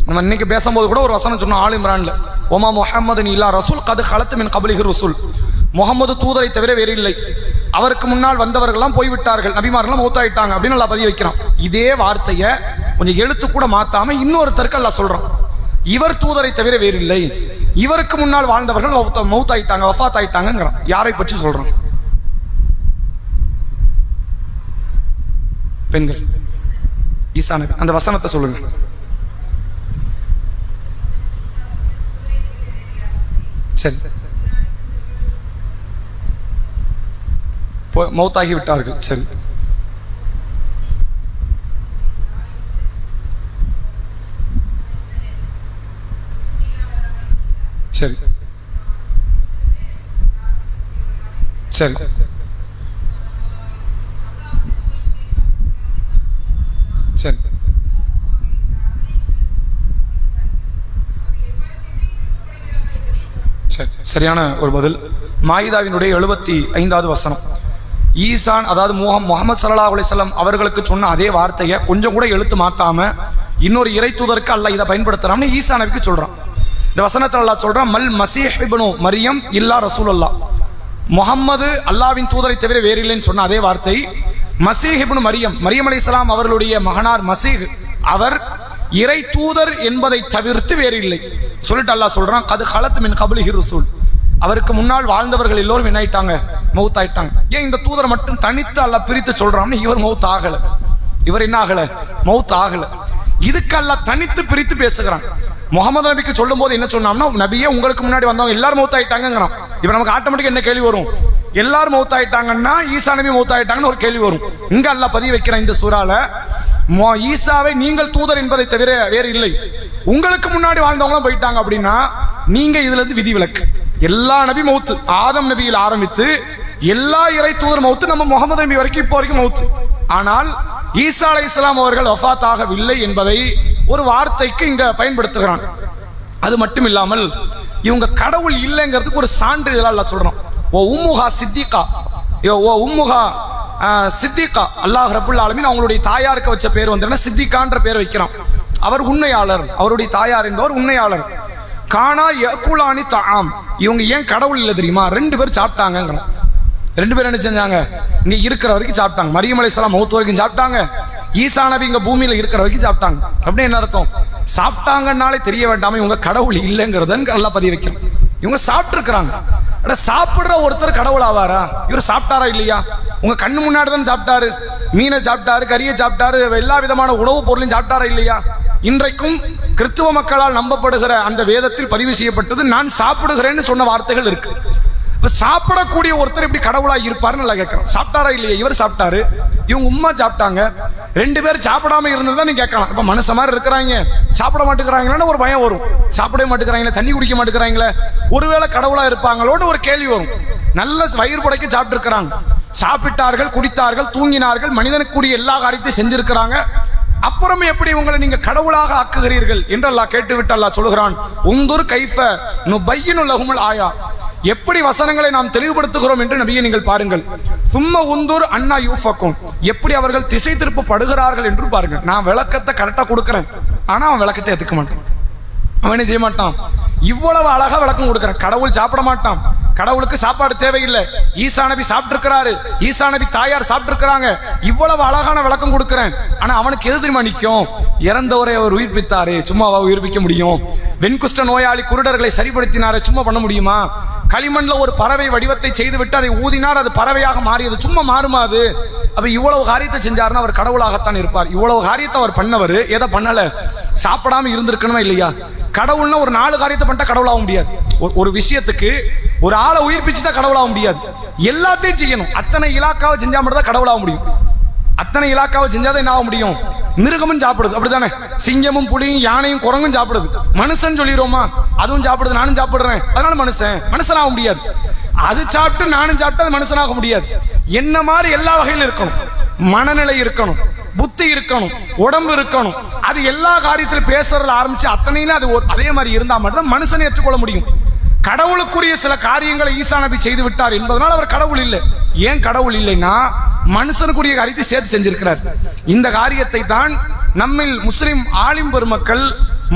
நம்ம இன்னைக்கு பேசும்போது கூட ஒரு வசனம் சொன்னோம் ஆல் இம்ரான்ல, ஒமா முஹம்மது இல்லா ரசூல் கது கலத்து மின் கபலிஹி ரசூல். முகமது தூதரை தவிர வேறு இல்லை, அவருக்கு முன்னால் வந்தவர்கள்லாம் போய்விட்டார்கள், நபிமார்கள்லாம் மௌத்தாயிட்டாங்க அப்படின்னு அல்லாஹ் பதிவு வைக்கிறான். இதே வார்த்தையை கொஞ்சம் எழுத்து கூட மாத்தாம இன்னொருத்தருக்கு அல்லாஹ் சொல்றான், இவர் தூதரை தவிர வேறு இல்லை, இவருக்கு முன்னால் வாழ்ந்தவர்கள் மௌத்தாயிட்டாங்க, வஃபாத் ஆயிட்டாங்கிறான். யாரை பற்றி சொல்றான்? பெண்கள். ஈசா நபி. அந்த வசனத்தை சொல்லுங்க. சரி, மௌத்தாகி விட்டார்கள். சரி, சரி, சரி, சரி. சரியான ஒரு பதில். மாயிதாவினுடைய 75வது வசனம். ஈசான், அதாவது முஹம்மது ஸல்லல்லாஹு அலைஹி வஸல்லம் அவர்களுக்கு சொன்ன அதே வார்த்தையை கொஞ்சம் கூட எழுத்து மாத்தாம இன்னொரு இறை தூதருக்கு அல்லாஹ் இதை பயன்படுத்துறான்னு ஈசா நபிக்கு சொல்றான். இந்த வசனத்தில் அல்லாஹ் சொல்றான், மல் மஸீஹ் இப்னு மரியம் இல்லா ரசூலுல்லாஹ். முஹம்மது அல்லாஹ்வின் தூதரை தவிர வேறு இல்லைன்னு சொன்ன அதே வார்த்தை மஸீஹ் இப்னு மரியம், மரியம் அலைஹிஸ்ஸலாம் அவர்களுடைய மகனார் மஸீஹ், அவர் இறை தூதர் என்பதை தவிர்த்து வேறு இல்லை சொல்லிட்டு அல்லாஹ் சொல்றான், கது கலத் மின் கபலிஹி ரசூல். அவருக்கு முன்னால் வாழ்ந்தவர்கள் எல்லோரும் என்ன ஆயிட்டாங்க? மௌத் ஆயிட்டாங்க. ஏன் இந்த தூதரை மட்டும் தனித்து அல்லாஹ் பிரித்து சொல்றான்னு? இவர் மௌத் ஆகல, இவர் என்ன ஆகல? மௌத் ஆகல. இதுக்கு அல்லாஹ் தனித்து பிரித்து பேசுகிறான். முகமது நபிக்கு சொல்லும் போது என்ன சொன்னோம்னா, நபியே உங்களுக்கு முன்னாடி வந்தவங்க எல்லாரும் மௌத் ஆயிட்டாங்கிறான். இப்ப நமக்கு ஆட்டோமேட்டிக் என்ன கேள்வி வரும்? எல்லாரும் மௌத் ஆயிட்டாங்கன்னா ஈசா நபி மௌத் ஆயிட்டாங்கன்னு ஒரு கேள்வி வரும். இங்க அல்லாஹ் பதிவு வைக்கிறான் இந்த சூறால, ஈசாவை நீங்கள் தூதர் என்பதை தவிர வேறு இல்லை, உங்களுக்கு முன்னாடி வாழ்ந்தவங்களும் போயிட்டாங்க அப்படின்னா நீங்க இதுல இருந்து விதி விலக்கு. எல்லா நபி மௌத்து, ஆதம் நபியில் ஆரம்பித்து எல்லா இறை தூதர் மௌத்து, நம்ம முகமது நபி வரைக்கும் இப்போ வரைக்கும் மௌத்து. ஆனால் ஈசா அலைஹிஸ்ஸலாம் அவர்கள் வஃபாத் ஆகவில்லை என்பதை ஒரு வார்த்தைக்கு இங்க பயன்படுத்துகிறான். அது மட்டும் இல்லாமல் இவங்க கடவுள் இல்லைங்கிறதுக்கு ஒரு சான்றிதழ் அல்லாஹ் சொல்றான். ஓ உம்முஹா சித்திகா, ஓ உம்முஹா சித்திகா. அல்லாஹ் ரப்புல் ஆலமீன் அவங்களுடைய தாயாருக்கு வச்ச பேர் வந்து சித்திகான்ற பேர் வைக்கிறான். அவர் உண்மையாளர், அவருடைய தாயார் என்பவர் உண்மையாளர். கானா யகுலானி தஆம். இவங்க ஏன் கடவுள் இல்லை தெரியுமா? 2 பேர் சாப்பிட்டாங்க. 2 பேர் என்ன செஞ்சாங்க? இங்க இருக்கிற வரைக்கும் சாப்பிட்டாங்க. மரியம் அலைஹிஸ்ஸலாம் மௌத் வரைக்கும் சாப்பிட்டாங்க, ஈசா நபி இங்க பூமியில இருக்கிற வரைக்கும் சாப்பிட்டாங்க. அப்படின்னு என்ன அர்த்தம்? சாப்பிட்டாங்கன்னாலே தெரிய வேண்டாம இவங்க கடவுள் இல்லைங்கிறத நல்லா பதிய வைக்கணும். இவங்க சாப்பிட்டு இருக்கிறாங்க. சாப்பிடுற ஒருத்தர் கடவுள் ஆவாரா? இவர் சாப்பிட்டாரா இல்லையா? உங்க கண்ணு முன்னாடி தான் சாப்பிட்டாரு, மீனை சாப்பிட்டாரு, கறியை சாப்பிட்டாரு, எல்லா விதமான உணவுப் பொருளையும் சாப்பிட்டாரா இல்லையா? இன்றைக்கும் கிறிஸ்துவ மக்களால் நம்பப்படுகிற அந்த வேதத்தில் பதிவு செய்யப்பட்டது நான் சாப்பிடுகிறேன்னு சொன்ன வார்த்தைகள் இருக்கு. இப்ப சாப்பிடக்கூடிய ஒருத்தர் எப்படி கடவுளா இருப்பாருன்னு நல்லா கேட்கறோம். சாப்பிட்டாரா இல்லையா? இவர் சாப்பிட்டாரு, இவங்க உம்மா சாப்பிட்டாங்க, 2 பேர் சாப்பிடாம இருந்ததுதான் நீ கேட்கலாம். இப்ப மனுஷ மாதிரி இருக்கிறாங்க, சாப்பிட மாட்டேங்கிறாங்களா ஒரு பயம் வரும். சாப்பிடவே மாட்டேங்கிறாங்களே, தண்ணி குடிக்க மாட்டேங்கிறாங்களே, ஒருவேளை கடவுளா இருப்பாங்களோடு ஒரு கேள்வி வரும். நல்ல வயிறு புடைக்க சாப்பிட்டு இருக்கிறாங்க, சாப்பிட்டார்கள், குடித்தார்கள், தூங்கினார்கள், மனிதனுக்கு கூடிய எல்லா காரியத்தையும் செஞ்சிருக்கிறாங்க, அப்புறம் எப்படி உங்களை நீங்க கடவுளாக ஆக்குகிறீர்கள் என்று அல்லாஹ் கேட்டுவிட்டு அல்லாஹ் சொல்கிறான், உந்துர் கைஃப நுபையினு லஹுமுல் ஆயா. எப்படி வசனங்களை நாம் தெளிவுபடுத்துகிறோம் என்று நபியை நீங்கள் பாருங்கள். சும்ம உந்துர் அன்னா யூஃபக்கும். எப்படி அவர்கள் திசை திருப்பப்படுகிறார்கள் என்று பாருங்கள். நான் விளக்கத்தை கரெக்டா கொடுக்கிறேன், ஆனா அவன் விளக்கத்தை ஏத்துக்க மாட்டான், அவனே செய்ய மாட்டான். இவ்வளவு அழகா விளக்கம் கொடுக்கிறேன். கடவுள் சாப்பிட மாட்டான், கடவுளுக்கு சாப்பாடு தேவையில்லை, ஈசா நபி சாப்பிட்டு இருக்கிறாரு, ஈசா நபி தாயார் சாப்பிட்டு இருக்கிறாங்க, இவ்வளவு அழகான விளக்கம் கொடுக்கிறேன். ஆனா அவனுக்கு எது தெரியுமா நிற்கும்? இறந்தவரை அவர் உயிர்ப்பித்தாரு, சும்மாவா உயிர்ப்பிக்க முடியும்? வெண்குஷ்ட நோயாளி குருடர்களை சரிப்படுத்தினாரு, சும்மா பண்ண முடியுமா? களிமண்ல ஒரு பறவை வடிவத்தை செய்துவிட்டு அதை ஊதினார், அது பறவையாக மாறியது, சும்மா மாறுமா அது? அப்ப இவ்வளவு காரியத்தை செஞ்சாருன்னா அவர் கடவுளாகத்தான் இருப்பார். இவ்வளவு காரியத்தை அவர் பண்ணவர் எதை பண்ணல? சாப்பிடாம இருந்திருக்கணுமா இல்லையா? கடவுள்னா ஒரு 4 காரியத்தை பண்ணிட்டா கடவுளாக முடியாது. ஒரு விஷயத்துக்கு ஒரு ஆளை உயிர்ப்பிச்சுட்டா கடவுளாக முடியாது, எல்லாத்தையும் செய்யணும். அத்தனை இலாக்காவை செஞ்சா மட்டும் தான் கடவுளாக முடியும். அத்தனை இலாக்காவை செஞ்சாதான் என்ன ஆக முடியும்? மிருகமும் சாப்பிடுது, அப்படித்தானே? சிங்கமும் புலியும் யானையும் குரங்கும் சாப்பிடுது. மனுஷன் சொல்லிடுவோமா? அதுவும் சாப்பிடுது, நானும் சாப்பிடுறேன், அதனால மனுஷனாக முடியாது. அது சாப்பிட்டு நானும் சாப்பிட்டு அது மனுஷனாக முடியாது. என்ன மாதிரி எல்லா வகையிலும் இருக்கணும், மனநிலை இருக்கணும், புத்தி இருக்கணும், உடம்பு இருக்கணும். அது எல்லா காரியத்திலும் பேசுறதுல ஆரம்பிச்சு அத்தனையிலும் அது அதே மாதிரி இருந்தா மட்டும் மனுஷனை ஏற்றுக்கொள்ள முடியும். கடவுளுக்குரிய சில காரியங்களை ஈசா நபி செய்து விட்டார் என்பதனால் அவர் கடவுள் இல்லை. ஏன் கடவுள் இல்லைன்னா மனுஷனுக்குரிய காரியத்தை சேர்த்து செஞ்சிருக்கிறார். இந்த காரியத்தை தான் நம்மில் முஸ்லிம் ஆலிம் பெருமக்கள்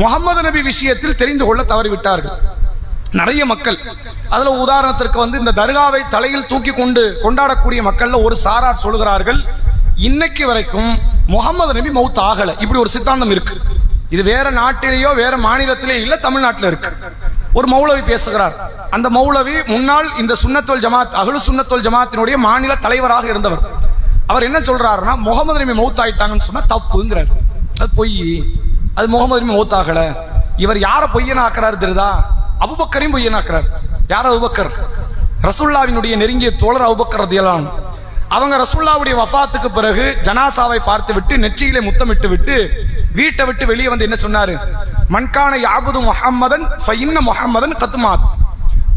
முகமது நபி விஷயத்தில் தெரிந்து கொள்ள தவறிவிட்டார்கள். நிறைய மக்கள், அதுல உதாரணத்திற்கு இந்த தர்காவை தலையில் தூக்கி கொண்டு கொண்டாடக்கூடிய மக்கள்ல ஒரு சாரார் சொல்கிறார்கள், இன்னைக்கு வரைக்கும் முகமது நபி மௌத் ஆகல. இப்படி ஒரு சித்தாந்தம் இருக்கு. இது வேற நாட்டிலேயோ வேற மாநிலத்திலேயோ இல்ல, தமிழ்நாட்டில் இருக்கு. ஒரு மௌலவி பேசுகிறார். அந்த மௌலவி முன்னாள் இந்த சுன்னத்துல் ஜமாத் அஹ்லு சுன்னத்துல் ஜமாத்தினுடைய மாநில தலைவராக இருந்தவர். அவர் என்ன சொல்றாருன்னா, முகமது நபி மௌத் ஆயிட்டாங்கன்னு சொன்னா தப்புங்கிறார். அது பொய், அது முகமது நபி மௌத் ஆகல. இவர் யாரை பொய்யன ஆக்குறாரு தெரியுதா? அபூபக்கரையும் பொய்யன ஆக்குறார். யார்? அபூபக்கர், ரசூலுல்லாஹ்வினுடைய நெருங்கிய தோழர் அபூபக்கர் ரலியல்லாஹு அன்ஹு. அவங்க ரசூலுல்லாஹ்வுடைய வஃபாத்துக்கு பிறகு ஜனாசாவை பார்த்து விட்டு நெற்றியிலே முத்தமிட்டு விட்டு வீட்டை விட்டு வெளியே வந்து என்ன சொன்னாரு? மன்கான யாபுது முஹம்மதன் ஃபஇன்ன முஹம்மதன் கத்மாத்.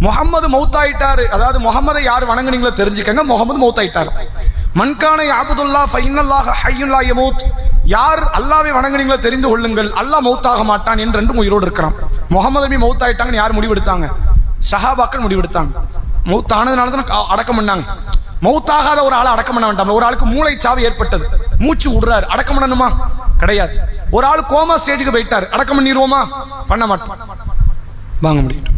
முஹம்மது மௌத்தாயிட்டாரு, அதாவது முகமதை யார் வணங்குனீங்களோ தெரிஞ்சுக்கங்க, முகமது மௌத்தாயிட்டார். மன்கான யாபுதுல்லாஹ் ஃபஇன்னல்லாஹ ஹய்யுன் லா யமூத். யார் அல்லாஹ்வை வணங்குனீங்களோ தெரிந்து கொள்ளுங்கள், அல்லாஹ் மௌத்தாக மாட்டான் என்றென்றும் உயிரோடு இருக்கிறான். முகமது நபி மௌத்தாயிட்டாங்கன்னு யார் முடிவெடுத்தாங்க? சஹாபாக்கள் முடிவெடுத்தாங்க. மௌத்தானதுனால தான் அடக்கம் பண்ணாங்க. மௌத்தாகாத ஒரு ஆளை அடக்கம் பண்ண வேண்டாம். ஒரு ஆளுக்கு மூளை சாவு ஏற்பட்டது, மூச்சு விடுறாரு, அடக்கம் பண்ணணுமா? கிடையாது. ஒரு ஆள் கோமா ஸ்டேஜுக்கு போயிட்டார், அடக்கம் பண்ணிடுவோமா? பண்ண மாட்டோம். வாங்க முடியும்.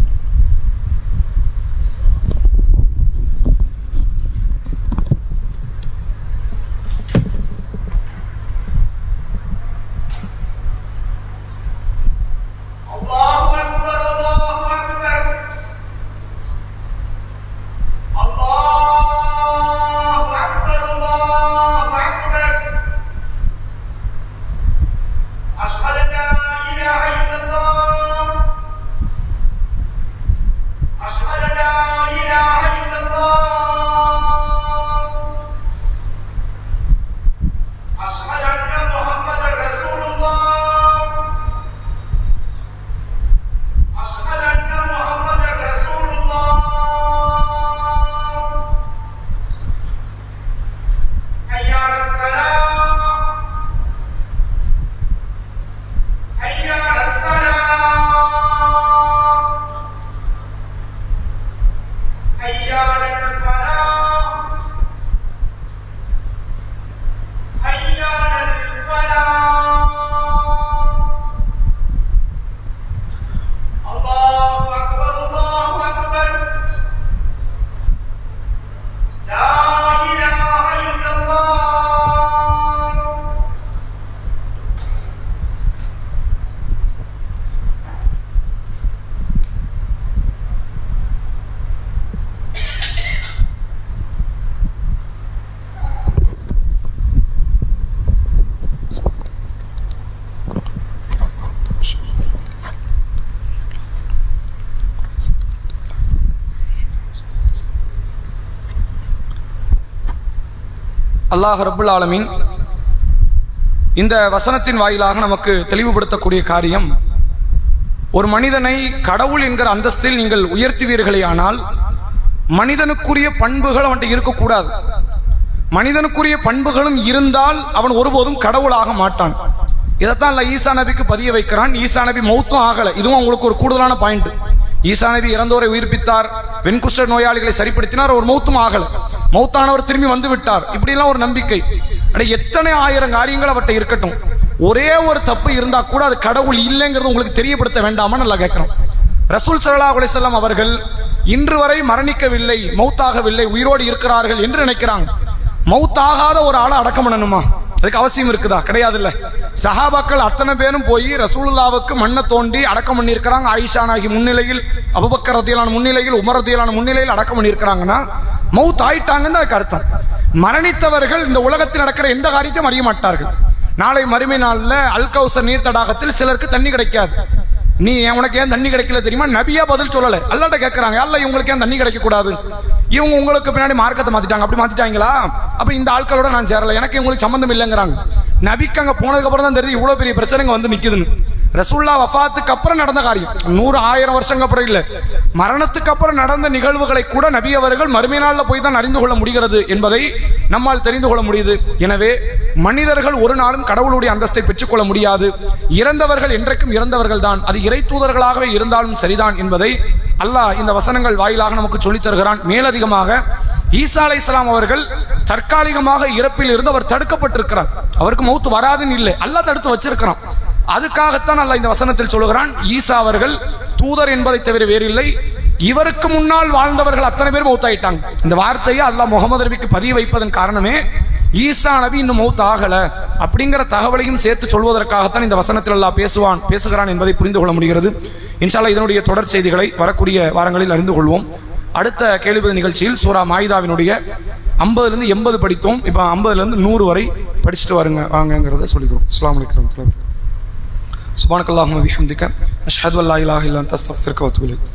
அல்லாஹ் ரப்புல் ஆலமீன் இந்த வசனத்தின் வாயிலாக நமக்கு தெளிவுபடுத்தக்கூடிய காரியம், ஒரு மனிதனை கடவுள் என்கிற அந்தஸ்தில் நீங்கள் உயர்த்துவீர்களே ஆனால் மனிதனுக்குரிய பண்புகள் அவன்கிட்ட இருக்கக்கூடாது. மனிதனுக்குரிய பண்புகளும் இருந்தால் அவன் ஒருபோதும் கடவுளாக மாட்டான். இதைத்தான் ஈசா நபிக்கு பதிய வைக்கிறான். ஈசா நபி மௌத்தும் ஆகலை. இதுவும் உங்களுக்கு ஒரு கூடுதலான பாயிண்ட். ஈசா நபி இறந்தோரை உயிர்ப்பித்தார், வெண்குஷ்ட நோயாளிகளை சரிப்படுத்தினார், ஒரு மௌத்தும் ஆகலை. மௌத்தானவர் திரும்பி வந்து விட்டார். இப்படிலாம் ஒரு நம்பிக்கை. எத்தனை ஆயிரம் காரியங்கள் அவர்கிட்ட இருக்கட்டும், ஒரே ஒரு தப்பு இருந்தா கூட அது கடவுள் இல்லைங்கிறது உங்களுக்கு தெரியப்படுத்த வேண்டாமா? நல்லா கேட்கிறோம். ரசூல் ஸல்லல்லாஹு அலைஹி வஸல்லம் அவர்கள் இன்று வரை மரணிக்கவில்லை, மௌத்தாகவில்லை, உயிரோடு இருக்கிறார்கள் என்று நினைக்கிறாங்க. மௌத்தாகாத ஒரு ஆளை அடக்கம் பண்ணணுமா? அதுக்கு அவசியம் இருக்குதா? கிடையாது. இல்ல, சஹாபாக்கள் அத்தனை பேரும் போய் ரசூலுல்லாவுக்கு மண்ணை தோண்டி அடக்கம் பண்ணியிருக்கிறாங்க. ஆயிஷா நாகி முன்னிலையில், அபூபக்கர் ரலியல்லாஹு முன்னிலையில், உமர் ரலியல்லாஹு முன்னிலையில் அடக்கம் பண்ணியிருக்கிறாங்கன்னா மௌத் ஆயிட்டாங்கன்னு அதுக்கு அர்த்தம். மரணித்தவர்கள் இந்த உலகத்தில் நடக்கிற எந்த காரியத்தையும் அறிய மாட்டார்கள். நாளை மறுமை நாளில் அல் கௌசர் நீர் தடாகத்தில் சிலருக்கு தண்ணி கிடைக்காது. நீ உனக்கு ஏன் தண்ணி கிடைக்கல தெரியுமா? நபியா பதில் சொல்லல, அல்லாஹ்ட்ட கேட்கறாங்க, அல்லாஹ் இவங்களுக்கு ஏன் தண்ணி கிடைக்க கூடாது? இவங்க உங்களுக்கு பின்னாடி மார்க்கத்தை மாத்திட்டாங்க. அப்படி மாத்திட்டாங்களா? அப்ப இந்த ஆட்களோட நான் சேரல, எனக்கு உங்களுக்கு சம்பந்தம் இல்லைங்கிறாங்க. நபிக்கு அங்க போனதுக்கு அப்புறம் தான் தெரியுது இவ்வளவு பெரிய பிரச்சனைங்க வந்து நிக்குதுன்னு. ரசூல்லா வஃபாத்துக்கு அப்புறம் நடந்த காரியம், 100-1000 வருஷங்க அப்புறம் இல்ல, மரணத்துக்கு அப்புறம் நடந்த நிகழ்வுகளை கூட நபி அவர்கள் மறுமை நாள்ல போய் தான் அறிந்து கொள்ள முடிகிறது என்பதை நம்மால் தெரிந்து கொள்ள முடியுது. எனவே மனிதர்கள் ஒரு நாளும் கடவுளுடைய அந்தஸ்தை பெற்றுக்கொள்ள முடியாது. இறந்தவர்கள் என்றைக்கும் இறந்தவர்கள் தான், அது இறை தூதர்களாகவே இருந்தாலும் சரிதான் என்பதை அல்லாஹ் இந்த வசனங்கள் வாயிலாக நமக்கு சொல்லித் தருகிறான். மேலதிகமாக ஈசா அலைஹிஸ்ஸலாம் அவர்கள் தற்காலிகமாக இறப்பில் இருந்து அவர் தடுக்கப்பட்டிருக்கிறார். அவருக்கு மௌத் வராதுன்னு இல்லை, அல்லாஹ் தடுத்து வச்சிருக்கிறான். அதுக்காகத்தான் அல்லாஹ் இந்த வசனத்தில் சொல்லுகிறான், ஈசா அவர்கள் தூதர் என்பதை தவிர வேறில்லை, இவருக்கு முன்னால் வாழ்ந்தவர்கள் அத்தனை பேர் மௌத்தாயிட்டாங்க. இந்த வார்த்தையை அல்லாஹ் முகமது நபிக்கு பதிய வைப்பதன் காரணமே ஈசா நபி இன்னும் மௌத் ஆகல அப்படிங்கிற தகவலையும் சேர்த்து சொல்வதற்காகத்தான் இந்த வசனத்தில் அல்லாஹ் பேசுகிறான் என்பதை புரிந்து கொள்ள முடிகிறது. இன்ஷா அல்லாஹ் இதனுடைய தொடர் செய்திகளை வரக்கூடிய வாரங்களில் அறிந்து கொள்வோம். அடுத்த கேள்வி நிகழ்ச்சியில் சூரா மாயிதாவினுடைய 50 to 80 படித்தோம். இப்போ 50 to 100 வரை படிச்சுட்டு வாங்கங்கிறத சொல்லிக்கிறோம். அஸ்ஸலாமு அலைக்கும். சுப்ஹானக்கல்லாஹும்ம வபிஹம்திக அஷ்ஹது அல்லா இலாஹா இல்லா அன்த அஸ்தக்ஃபிருக வ அத்தூபு இலைக்.